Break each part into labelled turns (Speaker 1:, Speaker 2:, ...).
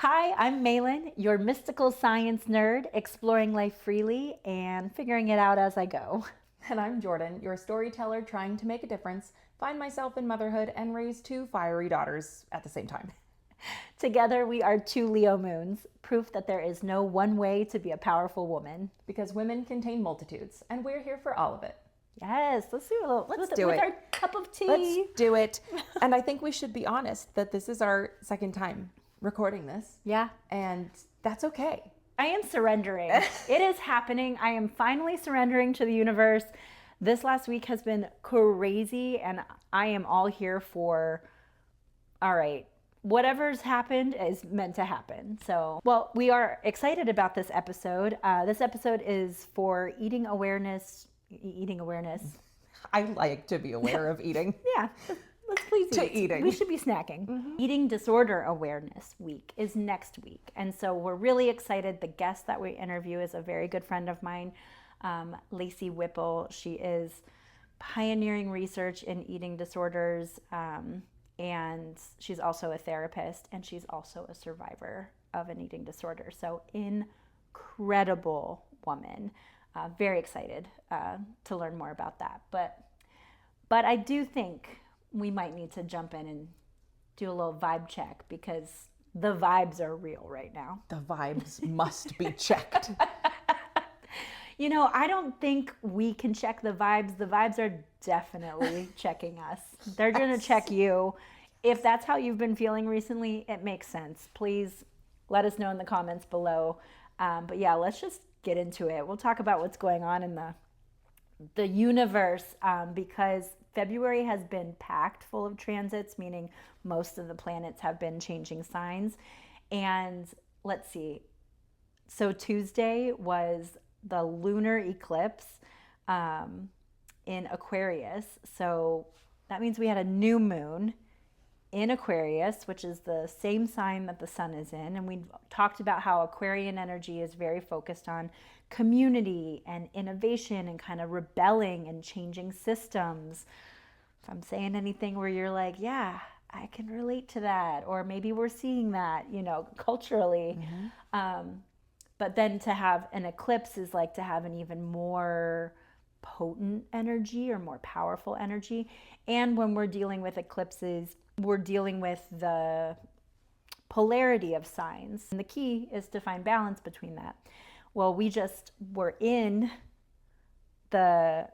Speaker 1: Hi, I'm Malin, your mystical science nerd, exploring life freely and figuring it out as I go.
Speaker 2: And I'm Jordan, your storyteller trying to make a difference, find myself in motherhood, and raise two fiery daughters at the same time.
Speaker 1: Together, we are two Leo moons, proof that there is no one way to be a powerful woman.
Speaker 2: Because women contain multitudes, and we're here for all of it.
Speaker 1: Yes, let's do a little.
Speaker 2: Let's
Speaker 1: with,
Speaker 2: do
Speaker 1: with
Speaker 2: it.
Speaker 1: our cup of tea.
Speaker 2: Let's do it. And I think we should be honest that this is our second time recording this.
Speaker 1: Yeah.
Speaker 2: And that's okay.
Speaker 1: I am surrendering. It is happening. I am finally surrendering to the universe. This last week has been crazy, and I am all here for, all right, whatever's happened is meant to happen. So, well, we are excited about this episode. This episode is for eating awareness. Eating awareness.
Speaker 2: I like to be aware of eating.
Speaker 1: Yeah. Let's please
Speaker 2: To
Speaker 1: eat.
Speaker 2: eating.
Speaker 1: We should be snacking. Eating Disorder Awareness Week is next week. And so we're really excited. The guest that we interview is a very good friend of mine, Laci Whipple. She is pioneering research in eating disorders, and she's also a therapist, and she's also a survivor of an eating disorder. So incredible woman. Very excited to learn more about that. But I do think we might need to jump in and do a little vibe check because the vibes are real right now.
Speaker 2: The vibes must be checked.
Speaker 1: You know, I don't think we can check the vibes. The vibes are definitely checking us. They're going to check you. If that's how you've been feeling recently, it makes sense. Please let us know in the comments below. But yeah, let's just get into it. We'll talk about what's going on in the universe because February has been packed full of transits, meaning most of the planets have been changing signs. And let's see. So Tuesday was the lunar eclipse in Aquarius. So that means we had a new moon in Aquarius, which is the same sign that the sun is in. And we talked about how Aquarian energy is very focused on community and innovation and kind of rebelling and changing systems. If I'm saying anything where you're like, yeah, I can relate to that, or maybe we're seeing that, you know, culturally. But then to have an eclipse is like to have an even more potent energy or more powerful energy. And when we're dealing with eclipses, we're dealing with the polarity of signs. And the key is to find balance between that. Well, we just were in the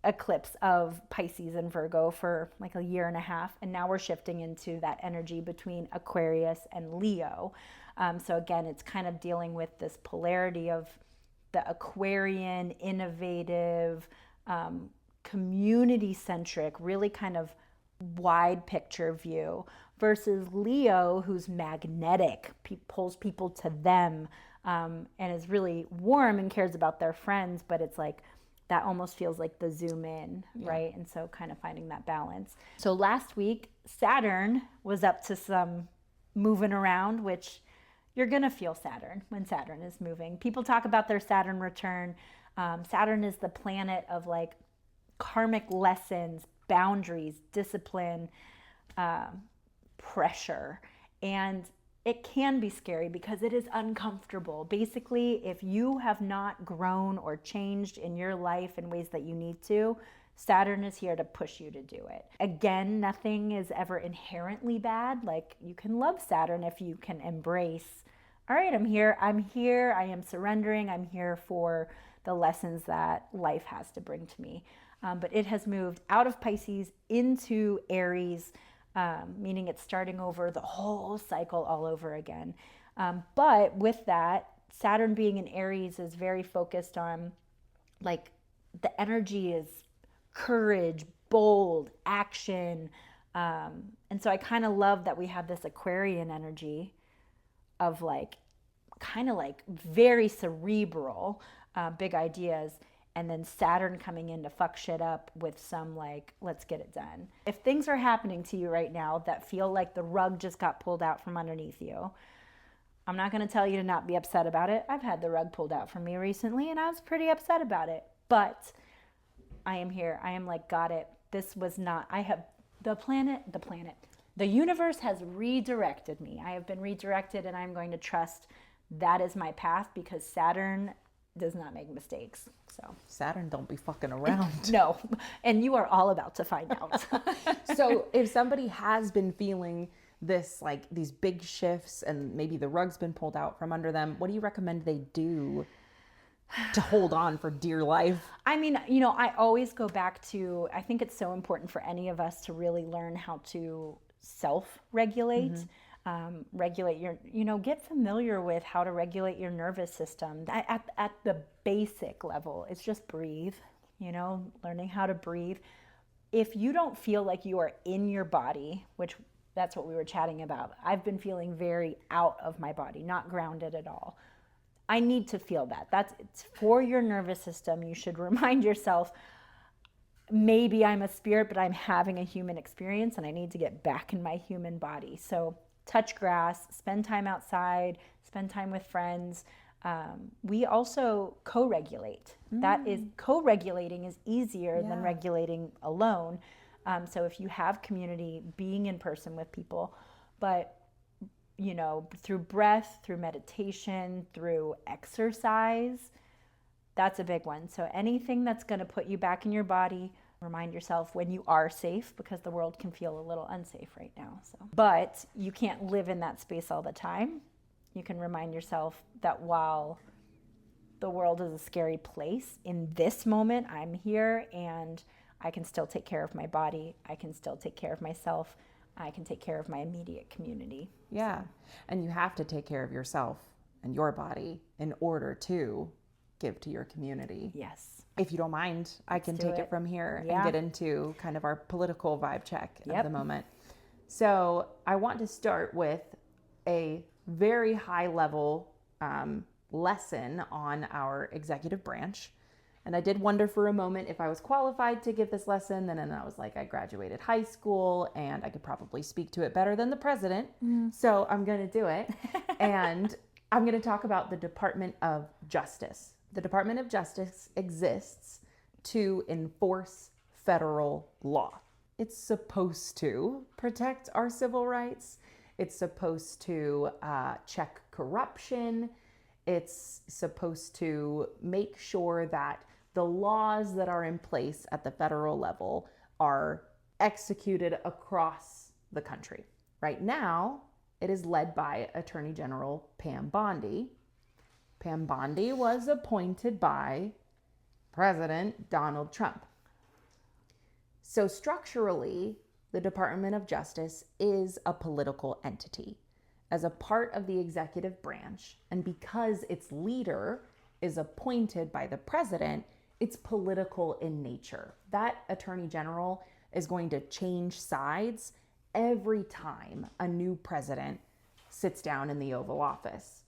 Speaker 1: eclipse of Pisces and Virgo for like a year and a half. And now we're shifting into that energy between Aquarius and Leo. So again, it's kind of dealing with this polarity of the Aquarian, innovative, community-centric, really kind of wide picture view versus Leo, who's magnetic, pulls people to them, and is really warm and cares about their friends, but it's like that almost feels like the zoom in, right? And so kind of finding that balance. So last week, Saturn was up to some moving around, which you're going to feel Saturn when Saturn is moving. People talk about their Saturn return. Saturn is the planet of like karmic lessons, boundaries, discipline, pressure. And it can be scary because it is uncomfortable. Basically, if you have not grown or changed in your life in ways that you need to, Saturn is here to push you to do it. Again, nothing is ever inherently bad. Like you can love Saturn if you can embrace, all right, I'm here, I am surrendering, I'm here for the lessons that life has to bring to me. But it has moved out of Pisces into Aries, meaning it's starting over the whole cycle all over again. But with that, Saturn being in Aries is very focused on like the energy is courage, bold, action. And so I kind of love that we have this Aquarian energy of like, kind of like very cerebral, big ideas. And then Saturn coming in to fuck shit up with some like, let's get it done. If things are happening to you right now that feel like the rug just got pulled out from underneath you, I'm not going to tell you to not be upset about it. I've had the rug pulled out from me recently and I was pretty upset about it. But I am here. I am like, got it. This was not, I have the planet. The universe has redirected me. I have been redirected, and I'm going to trust that is my path, because Saturn does not make mistakes. So
Speaker 2: Saturn don't be fucking around.
Speaker 1: no, and you are all about to find out.
Speaker 2: So if somebody has been feeling this, like these big shifts, and maybe the rug's been pulled out from under them, what do you recommend they do to hold on for dear life?
Speaker 1: I mean, you know, I always go back to, I think it's so important for any of us to really learn how to self-regulate. Regulate your, you know, get familiar with how to regulate your nervous system. At the basic level, it's just breathe, you know, learning how to breathe. If you don't feel like you are in your body, which that's what we were chatting about, I've been feeling very out of my body, not grounded at all. I need to feel that. It's for your nervous system. You should remind yourself, maybe I'm a spirit, but I'm having a human experience, and I need to get back in my human body. So touch grass, spend time outside, spend time with friends. We also co-regulate. That is, co-regulating is easier than regulating alone. So if you have community, being in person with people, but you know, through breath, through meditation, through exercise, that's a big one. So anything that's going to put you back in your body, remind yourself when you are safe, because the world can feel a little unsafe right now. So, but you can't live in that space all the time. You can remind yourself that while the world is a scary place, in this moment, I'm here and I can still take care of my body. I can still take care of myself. I can take care of my immediate community.
Speaker 2: Yeah. And you have to take care of yourself and your body in order to give to your community.
Speaker 1: Yes.
Speaker 2: If you don't mind, I can take it from here and get into kind of our political vibe check of the moment. So I want to start with a very high level lesson on our executive branch. And I did wonder for a moment if I was qualified to give this lesson. And then I was like, I graduated high school and I could probably speak to it better than the president. So I'm going to do it. And I'm going to talk about the Department of Justice. The Department of Justice exists to enforce federal law. It's supposed to protect our civil rights. It's supposed to check corruption. It's supposed to make sure that the laws that are in place at the federal level are executed across the country. Right now, it is led by Attorney General Pam Bondi. Pam Bondi was appointed by President Donald Trump. So structurally, the Department of Justice is a political entity as a part of the executive branch. And because its leader is appointed by the president, it's political in nature. That attorney general is going to change sides every time a new president sits down in the Oval Office.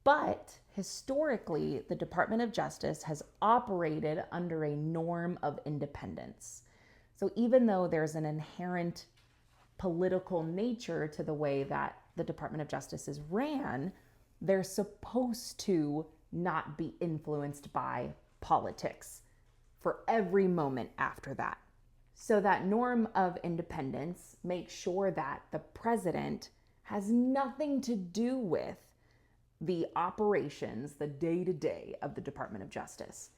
Speaker 2: But historically, the Department of Justice has operated under a norm of independence. So even though there's an inherent political nature to the way that the Department of Justice is ran, they're supposed to not be influenced by politics for every moment after that. So that norm of independence makes sure that the president has nothing to do with the operations, the day-to-day of the Department of Justice.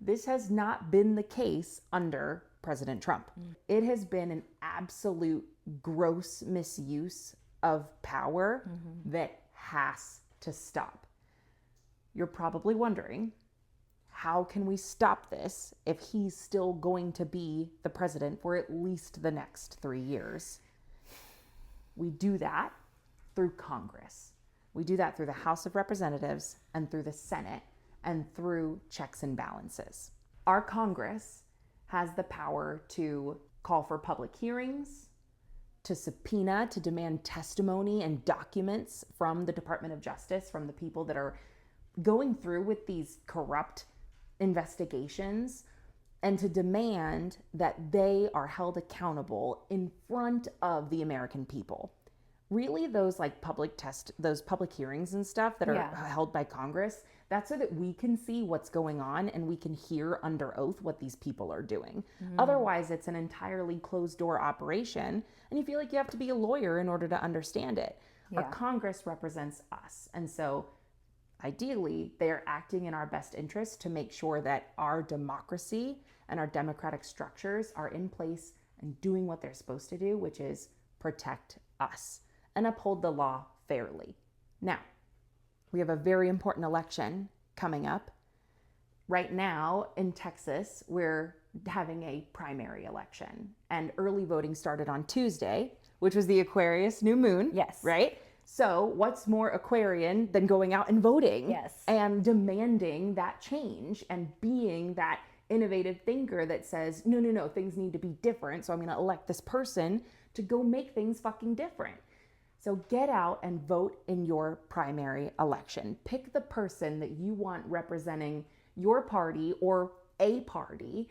Speaker 2: This has not been the case under President Trump. It has been an absolute gross misuse of power that has to stop. You're probably wondering, how can we stop this if he's still going to be the president for at least the next 3 years? We do that through Congress. We do that through the House of Representatives and through the Senate and through checks and balances. Our Congress has the power to call for public hearings, to subpoena, to demand testimony and documents from the Department of Justice, from the people that are going through with these corrupt investigations, and to demand that they are held accountable in front of the American people. really those like those public hearings and stuff that are held by Congress, that's so that we can see what's going on and we can hear under oath what these people are doing. Otherwise, it's an entirely closed door operation and you feel like you have to be a lawyer in order to understand it. Our Congress represents us. And so ideally, they are acting in our best interest to make sure that our democracy and our democratic structures are in place and doing what they're supposed to do, which is protect us and uphold the law fairly. Now, we have a very important election coming up. Right now in Texas, we're having a primary election, and early voting started on Tuesday, which was the Aquarius new moon.
Speaker 1: Yes.
Speaker 2: Right? So what's more Aquarian than going out and voting and demanding that change and being that innovative thinker that says, no, things need to be different. So I'm going to elect this person to go make things fucking different. So get out and vote in your primary election. Pick the person that you want representing your party or a party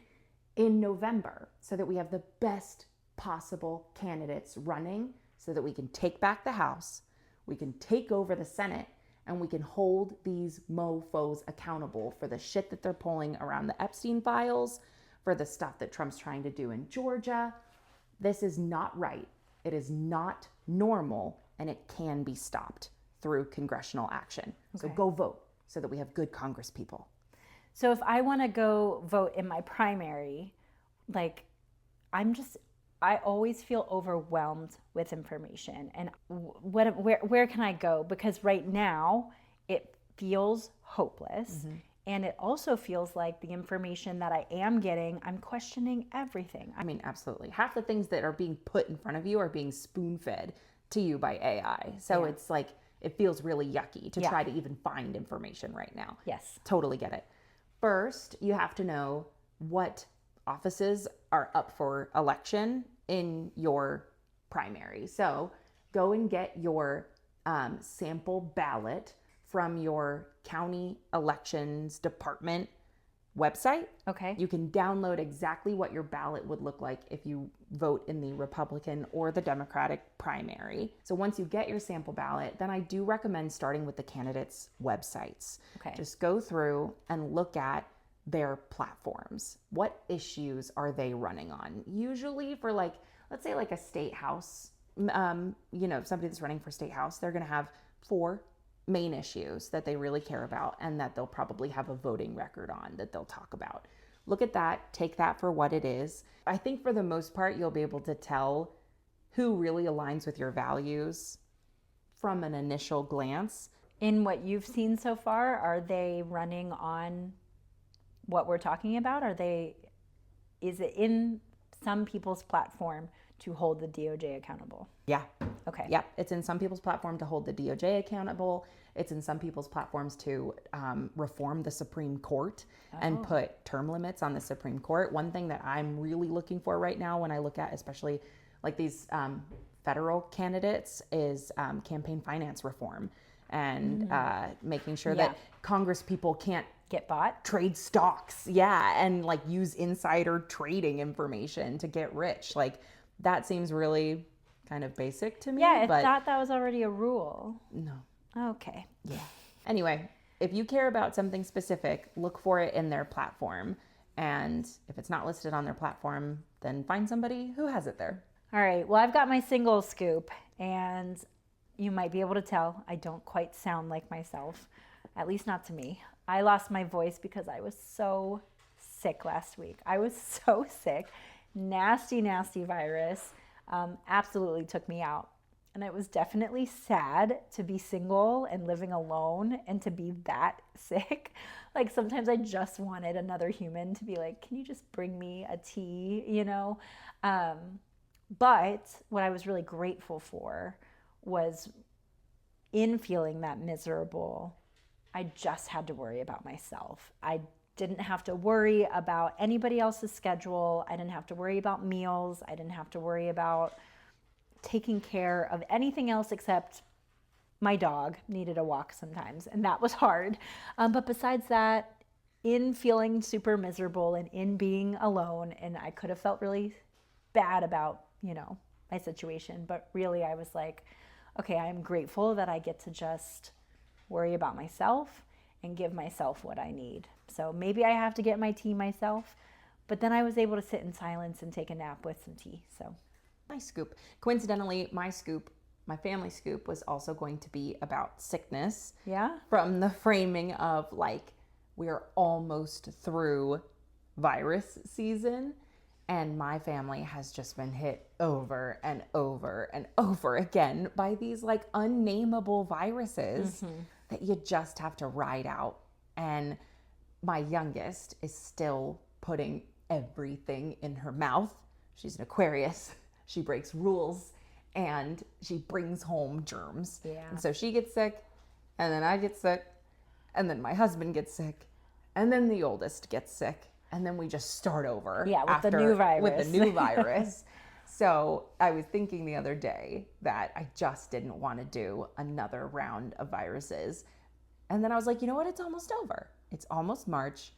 Speaker 2: in November so that we have the best possible candidates running so that we can take back the House, we can take over the Senate, and we can hold these mofos accountable for the shit that they're pulling around the Epstein files, for the stuff that Trump's trying to do in Georgia. This is not right. It is not normal, and it can be stopped through congressional action. So go vote so that we have good Congress people.
Speaker 1: So if I want to go vote in my primary, like I always feel overwhelmed with information. And where can I go? Because right now it feels hopeless. And it also feels like the information that I am getting, I'm questioning everything.
Speaker 2: I mean, absolutely. Half the things that are being put in front of you are being spoon-fed to you by AI. So it's like, it feels really yucky to try to even find information right now.
Speaker 1: Yes.
Speaker 2: Totally get it. First, you have to know what offices are up for election in your primary. So go and get your sample ballot from your county elections department website.
Speaker 1: Okay.
Speaker 2: You can download exactly what your ballot would look like if you vote in the Republican or the Democratic primary. So once you get your sample ballot, then I do recommend starting with the candidates' websites.
Speaker 1: Okay.
Speaker 2: Just go through and look at their platforms. What issues are they running on? Usually for like, let's say like a state house, somebody that's running for state house, they're going to have 4 main issues that they really care about and that they'll probably have a voting record on that they'll talk about. Look at that, take that for what it is. I think for the most part, you'll be able to tell who really aligns with your values from an initial glance.
Speaker 1: In what you've seen so far, are they running on what we're talking about? Is it in some people's platform to hold the DOJ accountable?
Speaker 2: Yeah.
Speaker 1: Okay.
Speaker 2: Yeah. It's in some people's platform to hold the DOJ accountable. It's in some people's platforms to reform the Supreme Court and put term limits on the Supreme Court. One thing that I'm really looking for right now when I look at especially like these federal candidates is campaign finance reform and making sure that Congress people can't
Speaker 1: get bought,
Speaker 2: trade stocks, and like use insider trading information to get rich. Like that seems really kind of basic to me.
Speaker 1: Yeah, I thought that was already a rule.
Speaker 2: No.
Speaker 1: Okay.
Speaker 2: Yeah. Anyway, if you care about something specific, look for it in their platform. And if it's not listed on their platform, then find somebody who has it there.
Speaker 1: All right. Well, I've got my single scoop, and you might be able to tell I don't quite sound like myself, at least not to me. I lost my voice because I was so sick last week. I was so sick. Nasty, nasty virus. Absolutely took me out. And it was definitely sad to be single and living alone and to be that sick. Like sometimes I just wanted another human to be like, can you just bring me a tea, But what I was really grateful for was in feeling that miserable, I just had to worry about myself. I didn't have to worry about anybody else's schedule. I didn't have to worry about meals. I didn't have to worry about taking care of anything else except my dog needed a walk sometimes, and that was hard. But besides that, in feeling super miserable and in being alone, and I could have felt really bad about, my situation, but really I was like, okay, I'm grateful that I get to just worry about myself and give myself what I need. So maybe I have to get my tea myself, but then I was able to sit in silence and take a nap with some tea. So
Speaker 2: my scoop. Coincidentally, my scoop, my family scoop, was also going to be about sickness.
Speaker 1: Yeah.
Speaker 2: From the framing of like, we are almost through virus season, and my family has just been hit over and over and over again by these like unnameable viruses that you just have to ride out. And my youngest is still putting everything in her mouth. She's an Aquarius. She breaks rules and she brings home germs.
Speaker 1: Yeah.
Speaker 2: And so she gets sick, and then I get sick, and then my husband gets sick, and then the oldest gets sick, and then we just start over.
Speaker 1: Yeah, with the new virus.
Speaker 2: With the new virus. So I was thinking the other day that I just didn't want to do another round of viruses. And then I was like, you know what? It's almost over. It's almost March.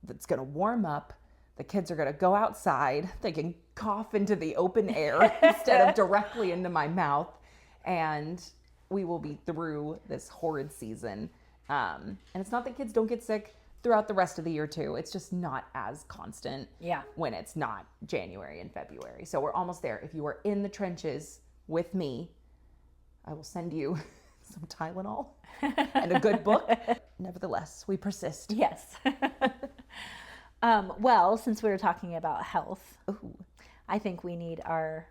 Speaker 2: It's going to warm up. The kids are going to go outside. They can cough into the open air instead of directly into my mouth. And we will be through this horrid season. And it's not that kids don't get sick throughout the rest of the year too. It's just not as constant when it's not January and February. So we're almost there. If you are in the trenches with me, I will send you some Tylenol and a good book. Nevertheless, we persist.
Speaker 1: Yes. Well, since we were talking about health, I think we need our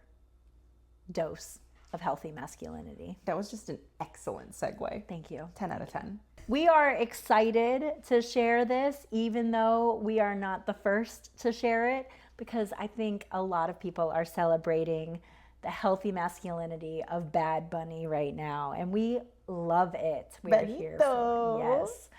Speaker 1: dose of healthy masculinity.
Speaker 2: That was just an excellent segue.
Speaker 1: Thank you.
Speaker 2: 10 out of 10.
Speaker 1: We are excited to share this, even though we are not the first to share it, because I think a lot of people are celebrating the healthy masculinity of Bad Bunny right now, and we love it. We are here for yes.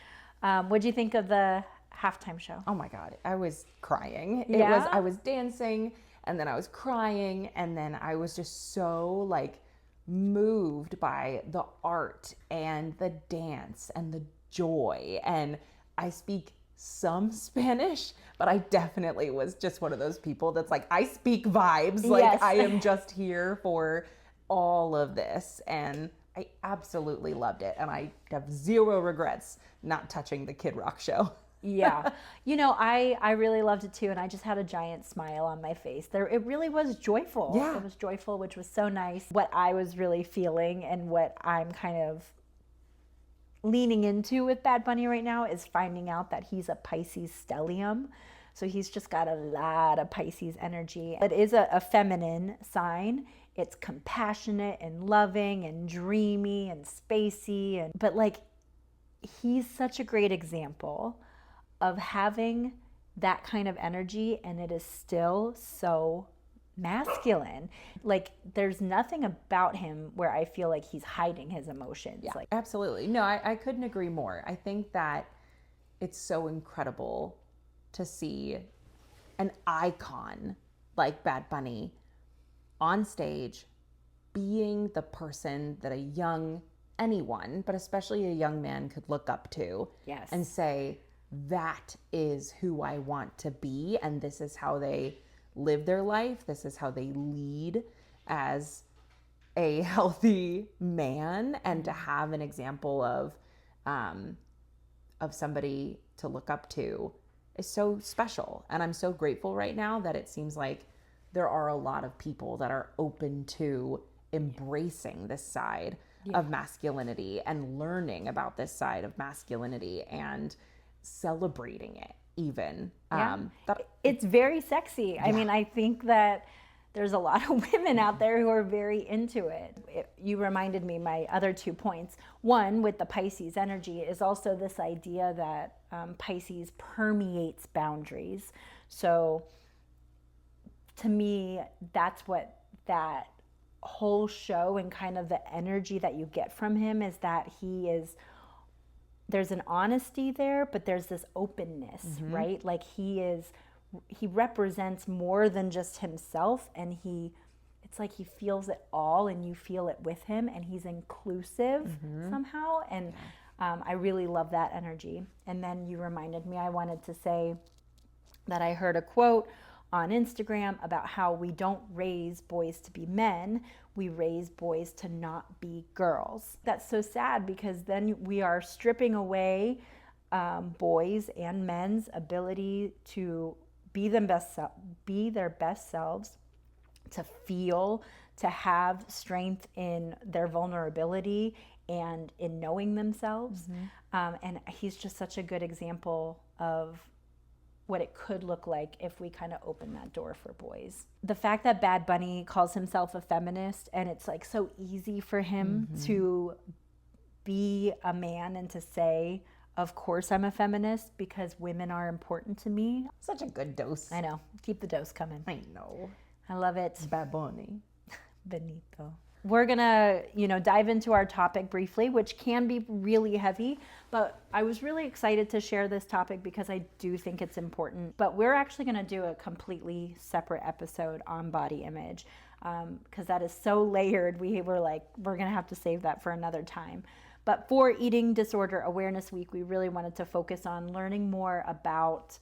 Speaker 1: What'd you think of the halftime show?
Speaker 2: Oh my God, I was crying.
Speaker 1: Yeah?
Speaker 2: I was dancing, and then I was crying, and then I was just so like moved by the art and the dance and the joy. And I speak some Spanish, but I definitely was just one of those people that's like, I speak vibes. Like
Speaker 1: Yes.
Speaker 2: I am just here for all of this. And I absolutely loved it. And I have zero regrets not touching the Kid Rock show.
Speaker 1: Yeah. You know, I really loved it too. And I just had a giant smile on my face. It really was joyful.
Speaker 2: Yeah.
Speaker 1: It was joyful, which was so nice. What I was really feeling and what I'm kind of leaning into with Bad Bunny right now is finding out that he's a Pisces stellium. So he's just got a lot of Pisces energy. It is a feminine sign. It's compassionate and loving and dreamy and spacey. But like, he's such a great example of having that kind of energy, and it is still so masculine. Like there's nothing about him where I feel like he's hiding his emotions.
Speaker 2: Yeah,
Speaker 1: like
Speaker 2: absolutely. No, I couldn't agree more. I think that it's so incredible to see an icon like Bad Bunny on stage being the person that anyone, but especially a young man, could look up to.
Speaker 1: Yes.
Speaker 2: And say, that is who I want to be, and this is how they live their life. This is how they lead as a healthy man, and to have an example of somebody to look up to is so special. And I'm so grateful right now that it seems like there are a lot of people that are open to embracing this side of masculinity and learning about this side of masculinity and celebrating it even.
Speaker 1: It's very sexy. Yeah. I mean, I think that there's a lot of women out there who are very into it. You reminded me my other 2 points. One, with the Pisces energy, is also this idea that Pisces permeates boundaries. So to me, that's what that whole show and kind of the energy that you get from him is, that there's an honesty there, but there's this openness, right? Like he represents more than just himself, and it's like he feels it all and you feel it with him, and he's inclusive somehow. And I really love that energy. And then you reminded me, I wanted to say that I heard a quote on Instagram about how we don't raise boys to be men, we raise boys to not be girls. That's so sad, because then we are stripping away boys and men's ability to be their best selves, to feel, to have strength in their vulnerability and in knowing themselves. And he's just such a good example of what it could look like if we kind of open that door for boys. The fact that Bad Bunny calls himself a feminist, and it's like so easy for him to be a man and to say, of course I'm a feminist because women are important to me.
Speaker 2: Such a good dose.
Speaker 1: I know. Keep the dose coming.
Speaker 2: I know.
Speaker 1: I love it.
Speaker 2: Bad Bunny.
Speaker 1: Benito. We're gonna, dive into our topic briefly, which can be really heavy, but I was really excited to share this topic because I do think it's important. But we're actually gonna do a completely separate episode on body image, because that is so layered. We were like, we're gonna have to save that for another time. But for Eating Disorder Awareness Week, we really wanted to focus on learning more about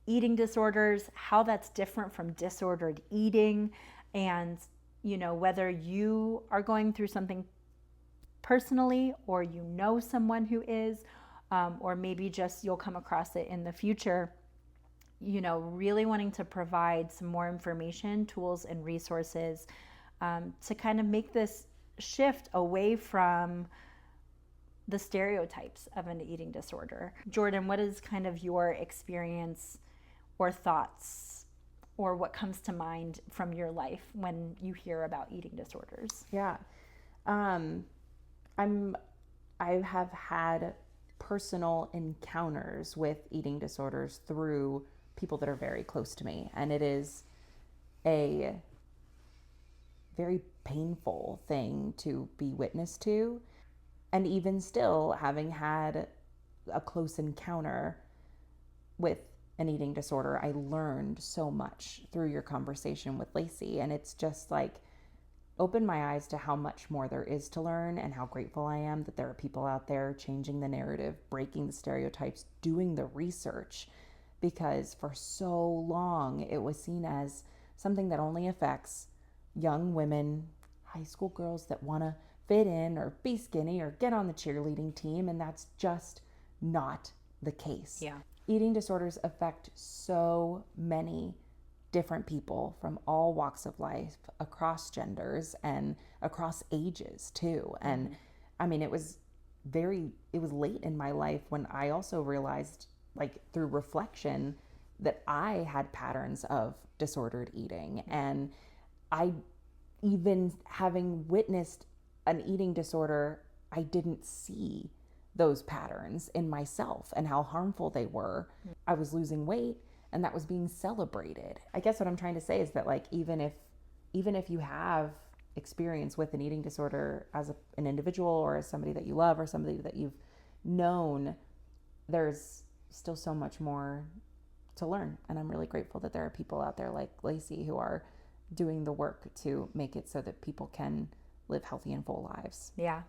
Speaker 1: eating disorders, how that's different from disordered eating, and whether you are going through something personally, or someone who is, or maybe just you'll come across it in the future, really wanting to provide some more information, tools, and resources to kind of make this shift away from the stereotypes of an eating disorder. Jordan, what is kind of your experience or thoughts, or what comes to mind from your life when you hear about eating disorders?
Speaker 2: Yeah. I have had personal encounters with eating disorders through people that are very close to me. And it is a very painful thing to be witness to. And even still, having had a close encounter with an eating disorder, I learned so much through your conversation with Laci. And it's just like opened my eyes to how much more there is to learn, and how grateful I am that there are people out there changing the narrative, breaking the stereotypes, doing the research. Because for so long, it was seen as something that only affects young women, high school girls that want to fit in or be skinny or get on the cheerleading team. And that's just not the case.
Speaker 1: Yeah.
Speaker 2: Eating disorders affect so many different people from all walks of life, across genders and across ages too. And I mean, it was late in my life when I also realized, like through reflection, that I had patterns of disordered eating. And I, even having witnessed an eating disorder, I didn't see those patterns in myself and how harmful they were. I was losing weight, and that was being celebrated. I guess what I'm trying to say is that, like, even if you have experience with an eating disorder as an individual, or as somebody that you love, or somebody that you've known, there's still so much more to learn. And I'm really grateful that there are people out there like Laci who are doing the work to make it so that people can live healthy and full lives.
Speaker 1: Yeah.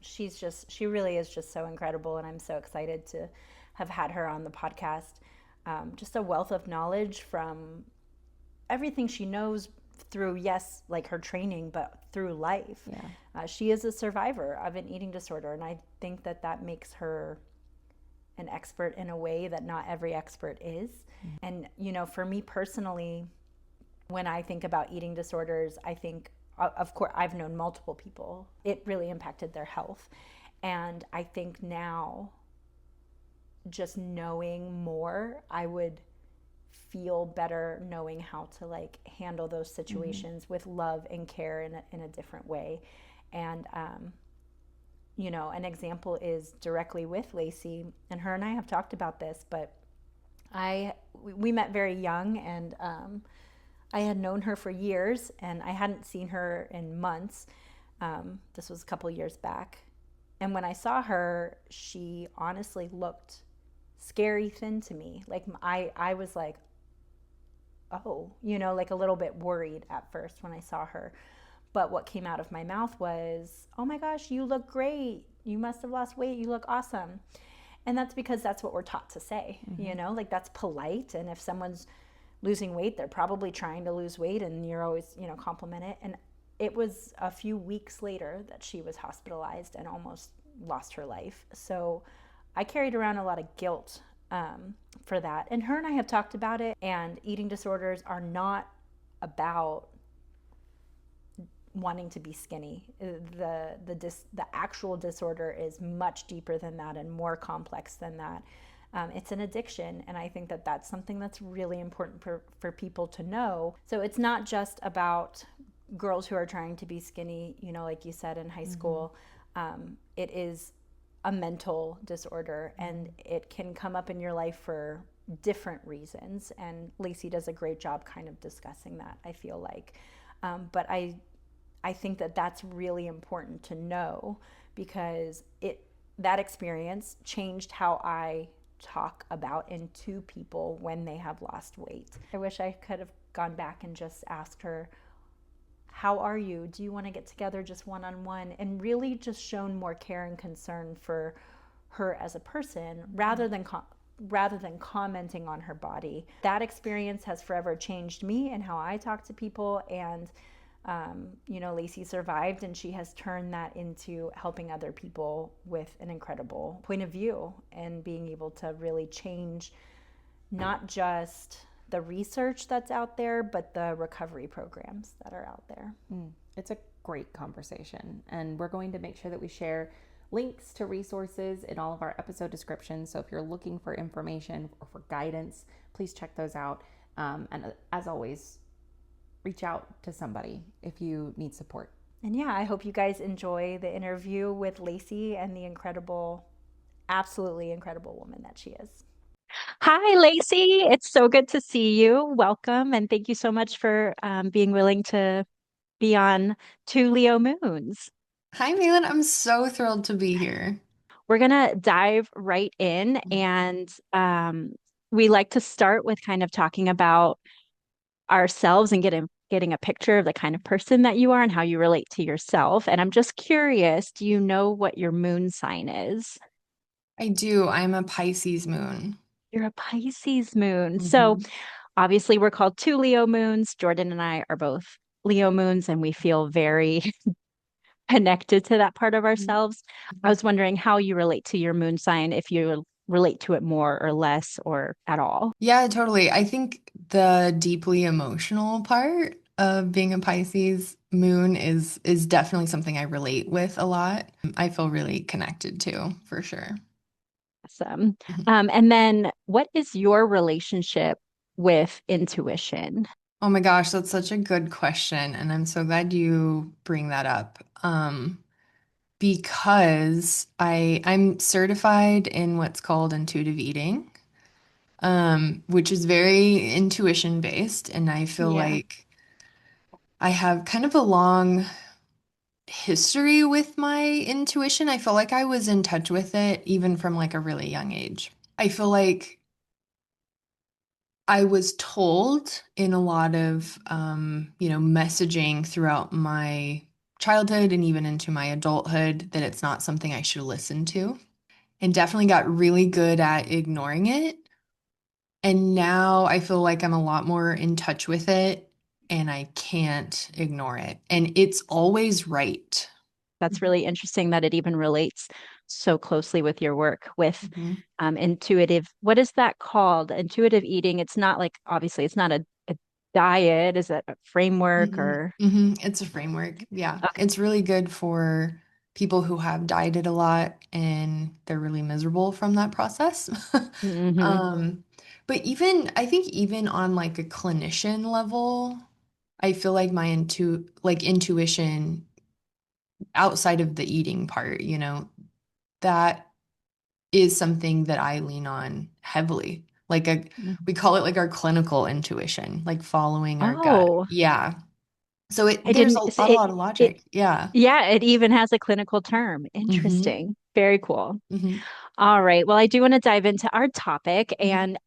Speaker 1: She really is just so incredible, and I'm so excited to have had her on the podcast. Just a wealth of knowledge from everything she knows through, yes, like her training, but through life.
Speaker 2: Yeah.
Speaker 1: She is a survivor of an eating disorder, and I think that makes her an expert in a way that not every expert is. And, for me personally, when I think about eating disorders, I think, of course, I've known multiple people. It really impacted their health. And I think now, just knowing more, I would feel better knowing how to like handle those situations with love and care in a different way. And, an example is directly with Laci, and her and I have talked about this, but we met very young, and I had known her for years, and I hadn't seen her in months. This was a couple years back. And when I saw her, she honestly looked scary thin to me. Like I was like, oh, like a little bit worried at first when I saw her. But what came out of my mouth was, oh my gosh, you look great. You must have lost weight. You look awesome. And that's because that's what we're taught to say, like that's polite. And if someone's losing weight. They're probably trying to lose weight, and you're always, compliment it. And it was a few weeks later that she was hospitalized and almost lost her life. So I carried around a lot of guilt for that. And her and I have talked about it, and eating disorders are not about wanting to be skinny. The actual disorder is much deeper than that and more complex than that. It's an addiction, and I think that that's something that's really important for people to know. So it's not just about girls who are trying to be skinny, like you said, in high school. It is a mental disorder, and it can come up in your life for different reasons. And Laci does a great job kind of discussing that, I feel like. But I think that that's really important to know, because that experience changed how I talk about and to people when they have lost weight. I wish I could have gone back and just asked her, how are you? Do you want to get together just one-on-one? And really just shown more care and concern for her as a person, rather than commenting on her body. That experience has forever changed me and how I talk to people. And Laci survived, and she has turned that into helping other people with an incredible point of view, and being able to really change not just the research that's out there, but the recovery programs that are out there.
Speaker 2: It's a great conversation, and we're going to make sure that we share links to resources in all of our episode descriptions. So if you're looking for information or for guidance, please check those out. And as always, reach out to somebody if you need support.
Speaker 1: And yeah, I hope you guys enjoy the interview with Laci and the absolutely incredible woman that she is. Hi, Laci. It's so good to see you. Welcome. And thank you so much for being willing to be on Two Leo Moons.
Speaker 3: Hi, Malin. I'm so thrilled to be here.
Speaker 1: We're going to dive right in. And we like to start with kind of talking about ourselves and getting a picture of the kind of person that you are and how you relate to yourself. And I'm just curious, do you know what your moon sign is?
Speaker 3: I do. I'm a Pisces moon.
Speaker 1: You're a Pisces moon. So obviously we're called two Leo moons. Jordan and I are both Leo moons, and we feel very connected to that part of ourselves. I was wondering how you relate to your moon sign, if you relate to it more or less or at all.
Speaker 3: Yeah, totally. I think the deeply emotional part of being a Pisces moon is definitely something I relate with a lot. I feel really connected to, for sure.
Speaker 1: Awesome. And then what is your relationship with intuition?
Speaker 3: Oh my gosh, that's such a good question, and I'm so glad you bring that up. Because I'm certified in what's called intuitive eating, which is very intuition based, and I feel
Speaker 1: Yeah.
Speaker 3: like I have kind of a long history with my intuition. I feel like I was in touch with it even from like a really young age. I feel like I was told in a lot of messaging throughout my childhood and even into my adulthood that it's not something I should listen to, and definitely got really good at ignoring it. And now I feel like I'm a lot more in touch with it, and I can't ignore it. And it's always right.
Speaker 1: That's really interesting that it even relates so closely with your work with intuitive. What is that called? Intuitive eating. It's not like, obviously, it's not a diet. Is it a framework or?
Speaker 3: It's a framework. Yeah.
Speaker 1: Okay.
Speaker 3: It's really good for people who have dieted a lot and they're really miserable from that process.
Speaker 1: Mm-hmm.
Speaker 3: But I think even on like a clinician level, I feel like my intuition outside of the eating part, that is something that I lean on heavily. We call it like our clinical intuition, like following our gut.
Speaker 1: Oh,
Speaker 3: Yeah. So
Speaker 1: I
Speaker 3: there's
Speaker 1: didn't.
Speaker 3: a lot of
Speaker 1: It,
Speaker 3: logic. Yeah.
Speaker 1: yeah, it even has a clinical term.
Speaker 3: hmm
Speaker 1: Interesting. Very cool.
Speaker 3: hmm
Speaker 1: All right. Well, I do want to dive into our topic. And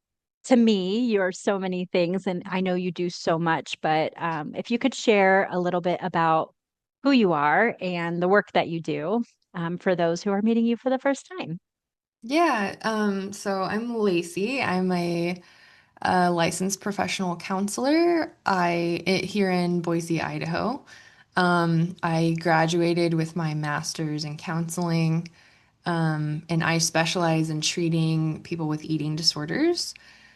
Speaker 1: to me, you're so many things, and I know you do so much, but if you could share a little bit about who you are and the work that you do for those who are meeting you for the first time.
Speaker 3: Yeah. So I'm Laci. I'm a a licensed professional counselor. Here in Boise, Idaho. I graduated with my master's in counseling, and I specialize in treating people with eating disorders.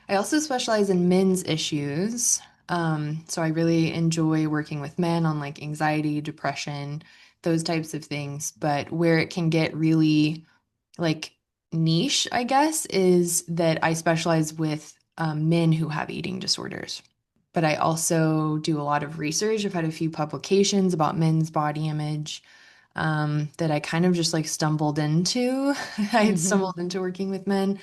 Speaker 3: I also specialize in men's issues. So I really enjoy working with men on like anxiety, depression, those types of things. But where it can get really like niche, I guess, is that I specialize with men who have eating disorders. But I also do a lot of research. I've had a few publications about men's body image that I kind of just like stumbled into. I had
Speaker 1: Hmm.
Speaker 3: stumbled into working with men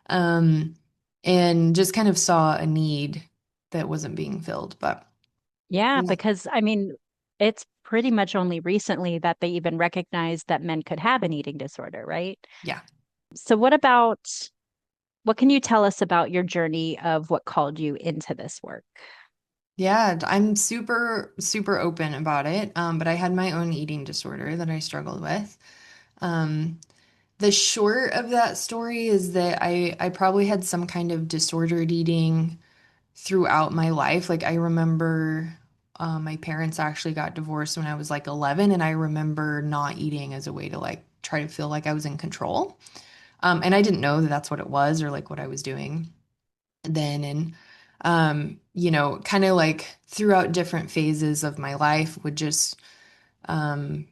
Speaker 3: um, and just kind of saw a need that wasn't being filled. But
Speaker 1: Yeah,
Speaker 3: yeah,
Speaker 1: because I mean, it's pretty much only recently that they even recognized that men could have an eating disorder, right?
Speaker 3: yeah.
Speaker 1: So, what can you tell us about your journey of what called you into this work?
Speaker 3: Yeah, I'm super, super open about it. But I had my own eating disorder that I struggled with. Um, the short of that story is that I probably had some kind of disordered eating throughout my life. Like I remember my parents actually got divorced when I was like 11, and I remember not eating as a way to like try to feel like I was in control. And I didn't know that that's what it was or like what I was doing then. And kind of like throughout different phases of my life would just um,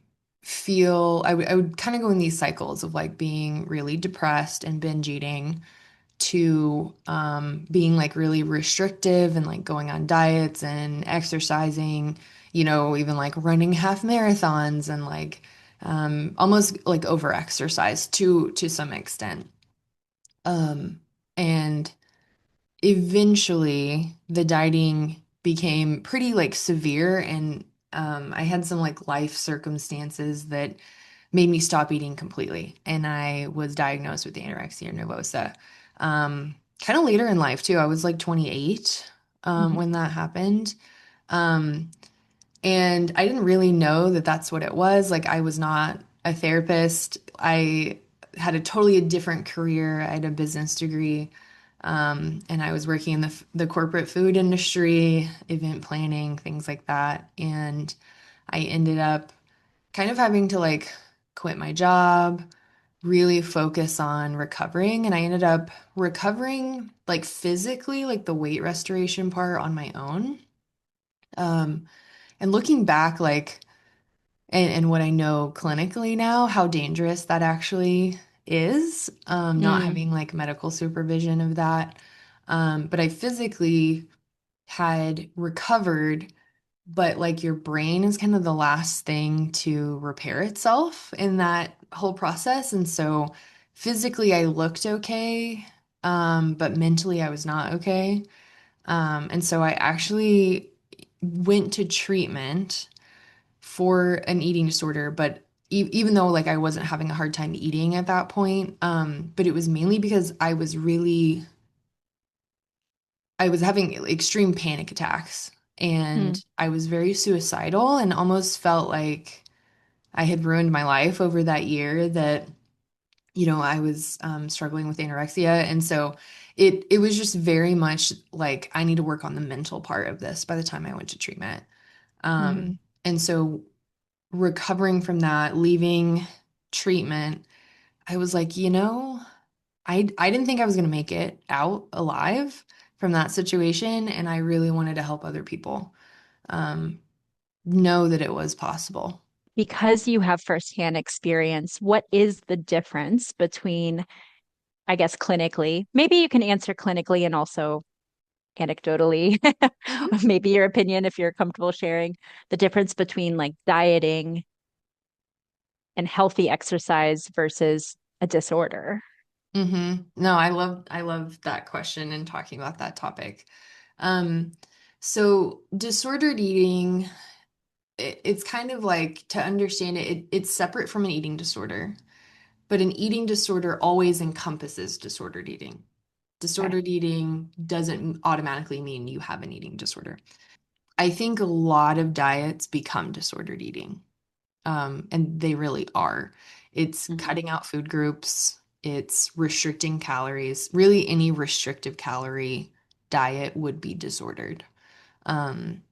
Speaker 3: I would kind of go in these cycles of like being really depressed and binge eating to being like really restrictive and like going on diets and exercising, even like running half marathons and like almost like over exercise to some extent. Um, and eventually the dieting became pretty like severe, and I had some like life circumstances that made me stop eating completely. And I was diagnosed with anorexia nervosa. Kind of later in life too. I was like 28
Speaker 1: Mhm.
Speaker 3: when that happened. Um, and I didn't really know that that's what it was. Like I was not a therapist. I had a totally different career. I had a business degree. And I was working in the corporate food industry, event planning, things like that. And I ended up kind of having to like quit my job, really focus on recovering. And I ended up recovering like physically, like the weight restoration part on my own. Um, and looking back, like, and what I know clinically now, how dangerous that actually is, not
Speaker 1: Mm,
Speaker 3: having like medical supervision of that. But I physically had recovered, but like your brain is kind of the last thing to repair itself in that whole process. And so physically I looked okay, but mentally I was not okay. And so I actually went to treatment for an eating disorder, but even though like I wasn't having a hard time eating at that point, but it was mainly because I was having extreme panic attacks, and
Speaker 1: mm.
Speaker 3: I was very suicidal and almost felt like I had ruined my life over that year that, I was struggling with anorexia. And so it was just very much like I need to work on the mental part of this by the time I went to treatment.
Speaker 1: Mm.
Speaker 3: And so recovering from that, leaving treatment, I was like, I didn't think I was going to make it out alive from that situation, and I really wanted to help other people um, know that it was possible.
Speaker 1: Because you have firsthand experience, what is the difference between, I guess, clinically? Maybe you can answer clinically and also anecdotally,
Speaker 3: Mhm.
Speaker 1: maybe your opinion if you're comfortable sharing the difference between like dieting and healthy exercise versus a disorder.
Speaker 3: No, I love that question and talking about that topic. Um, so disordered eating, it's kind of like to understand it's separate from an eating disorder, but an eating disorder always encompasses disordered eating.
Speaker 1: Okay.
Speaker 3: Disordered eating doesn't automatically mean you have an eating disorder. I think a lot of diets become disordered eating, and they really are. It's
Speaker 1: Mhm.
Speaker 3: cutting out food groups, it's restricting calories, really any restrictive calorie diet would be disordered. Um,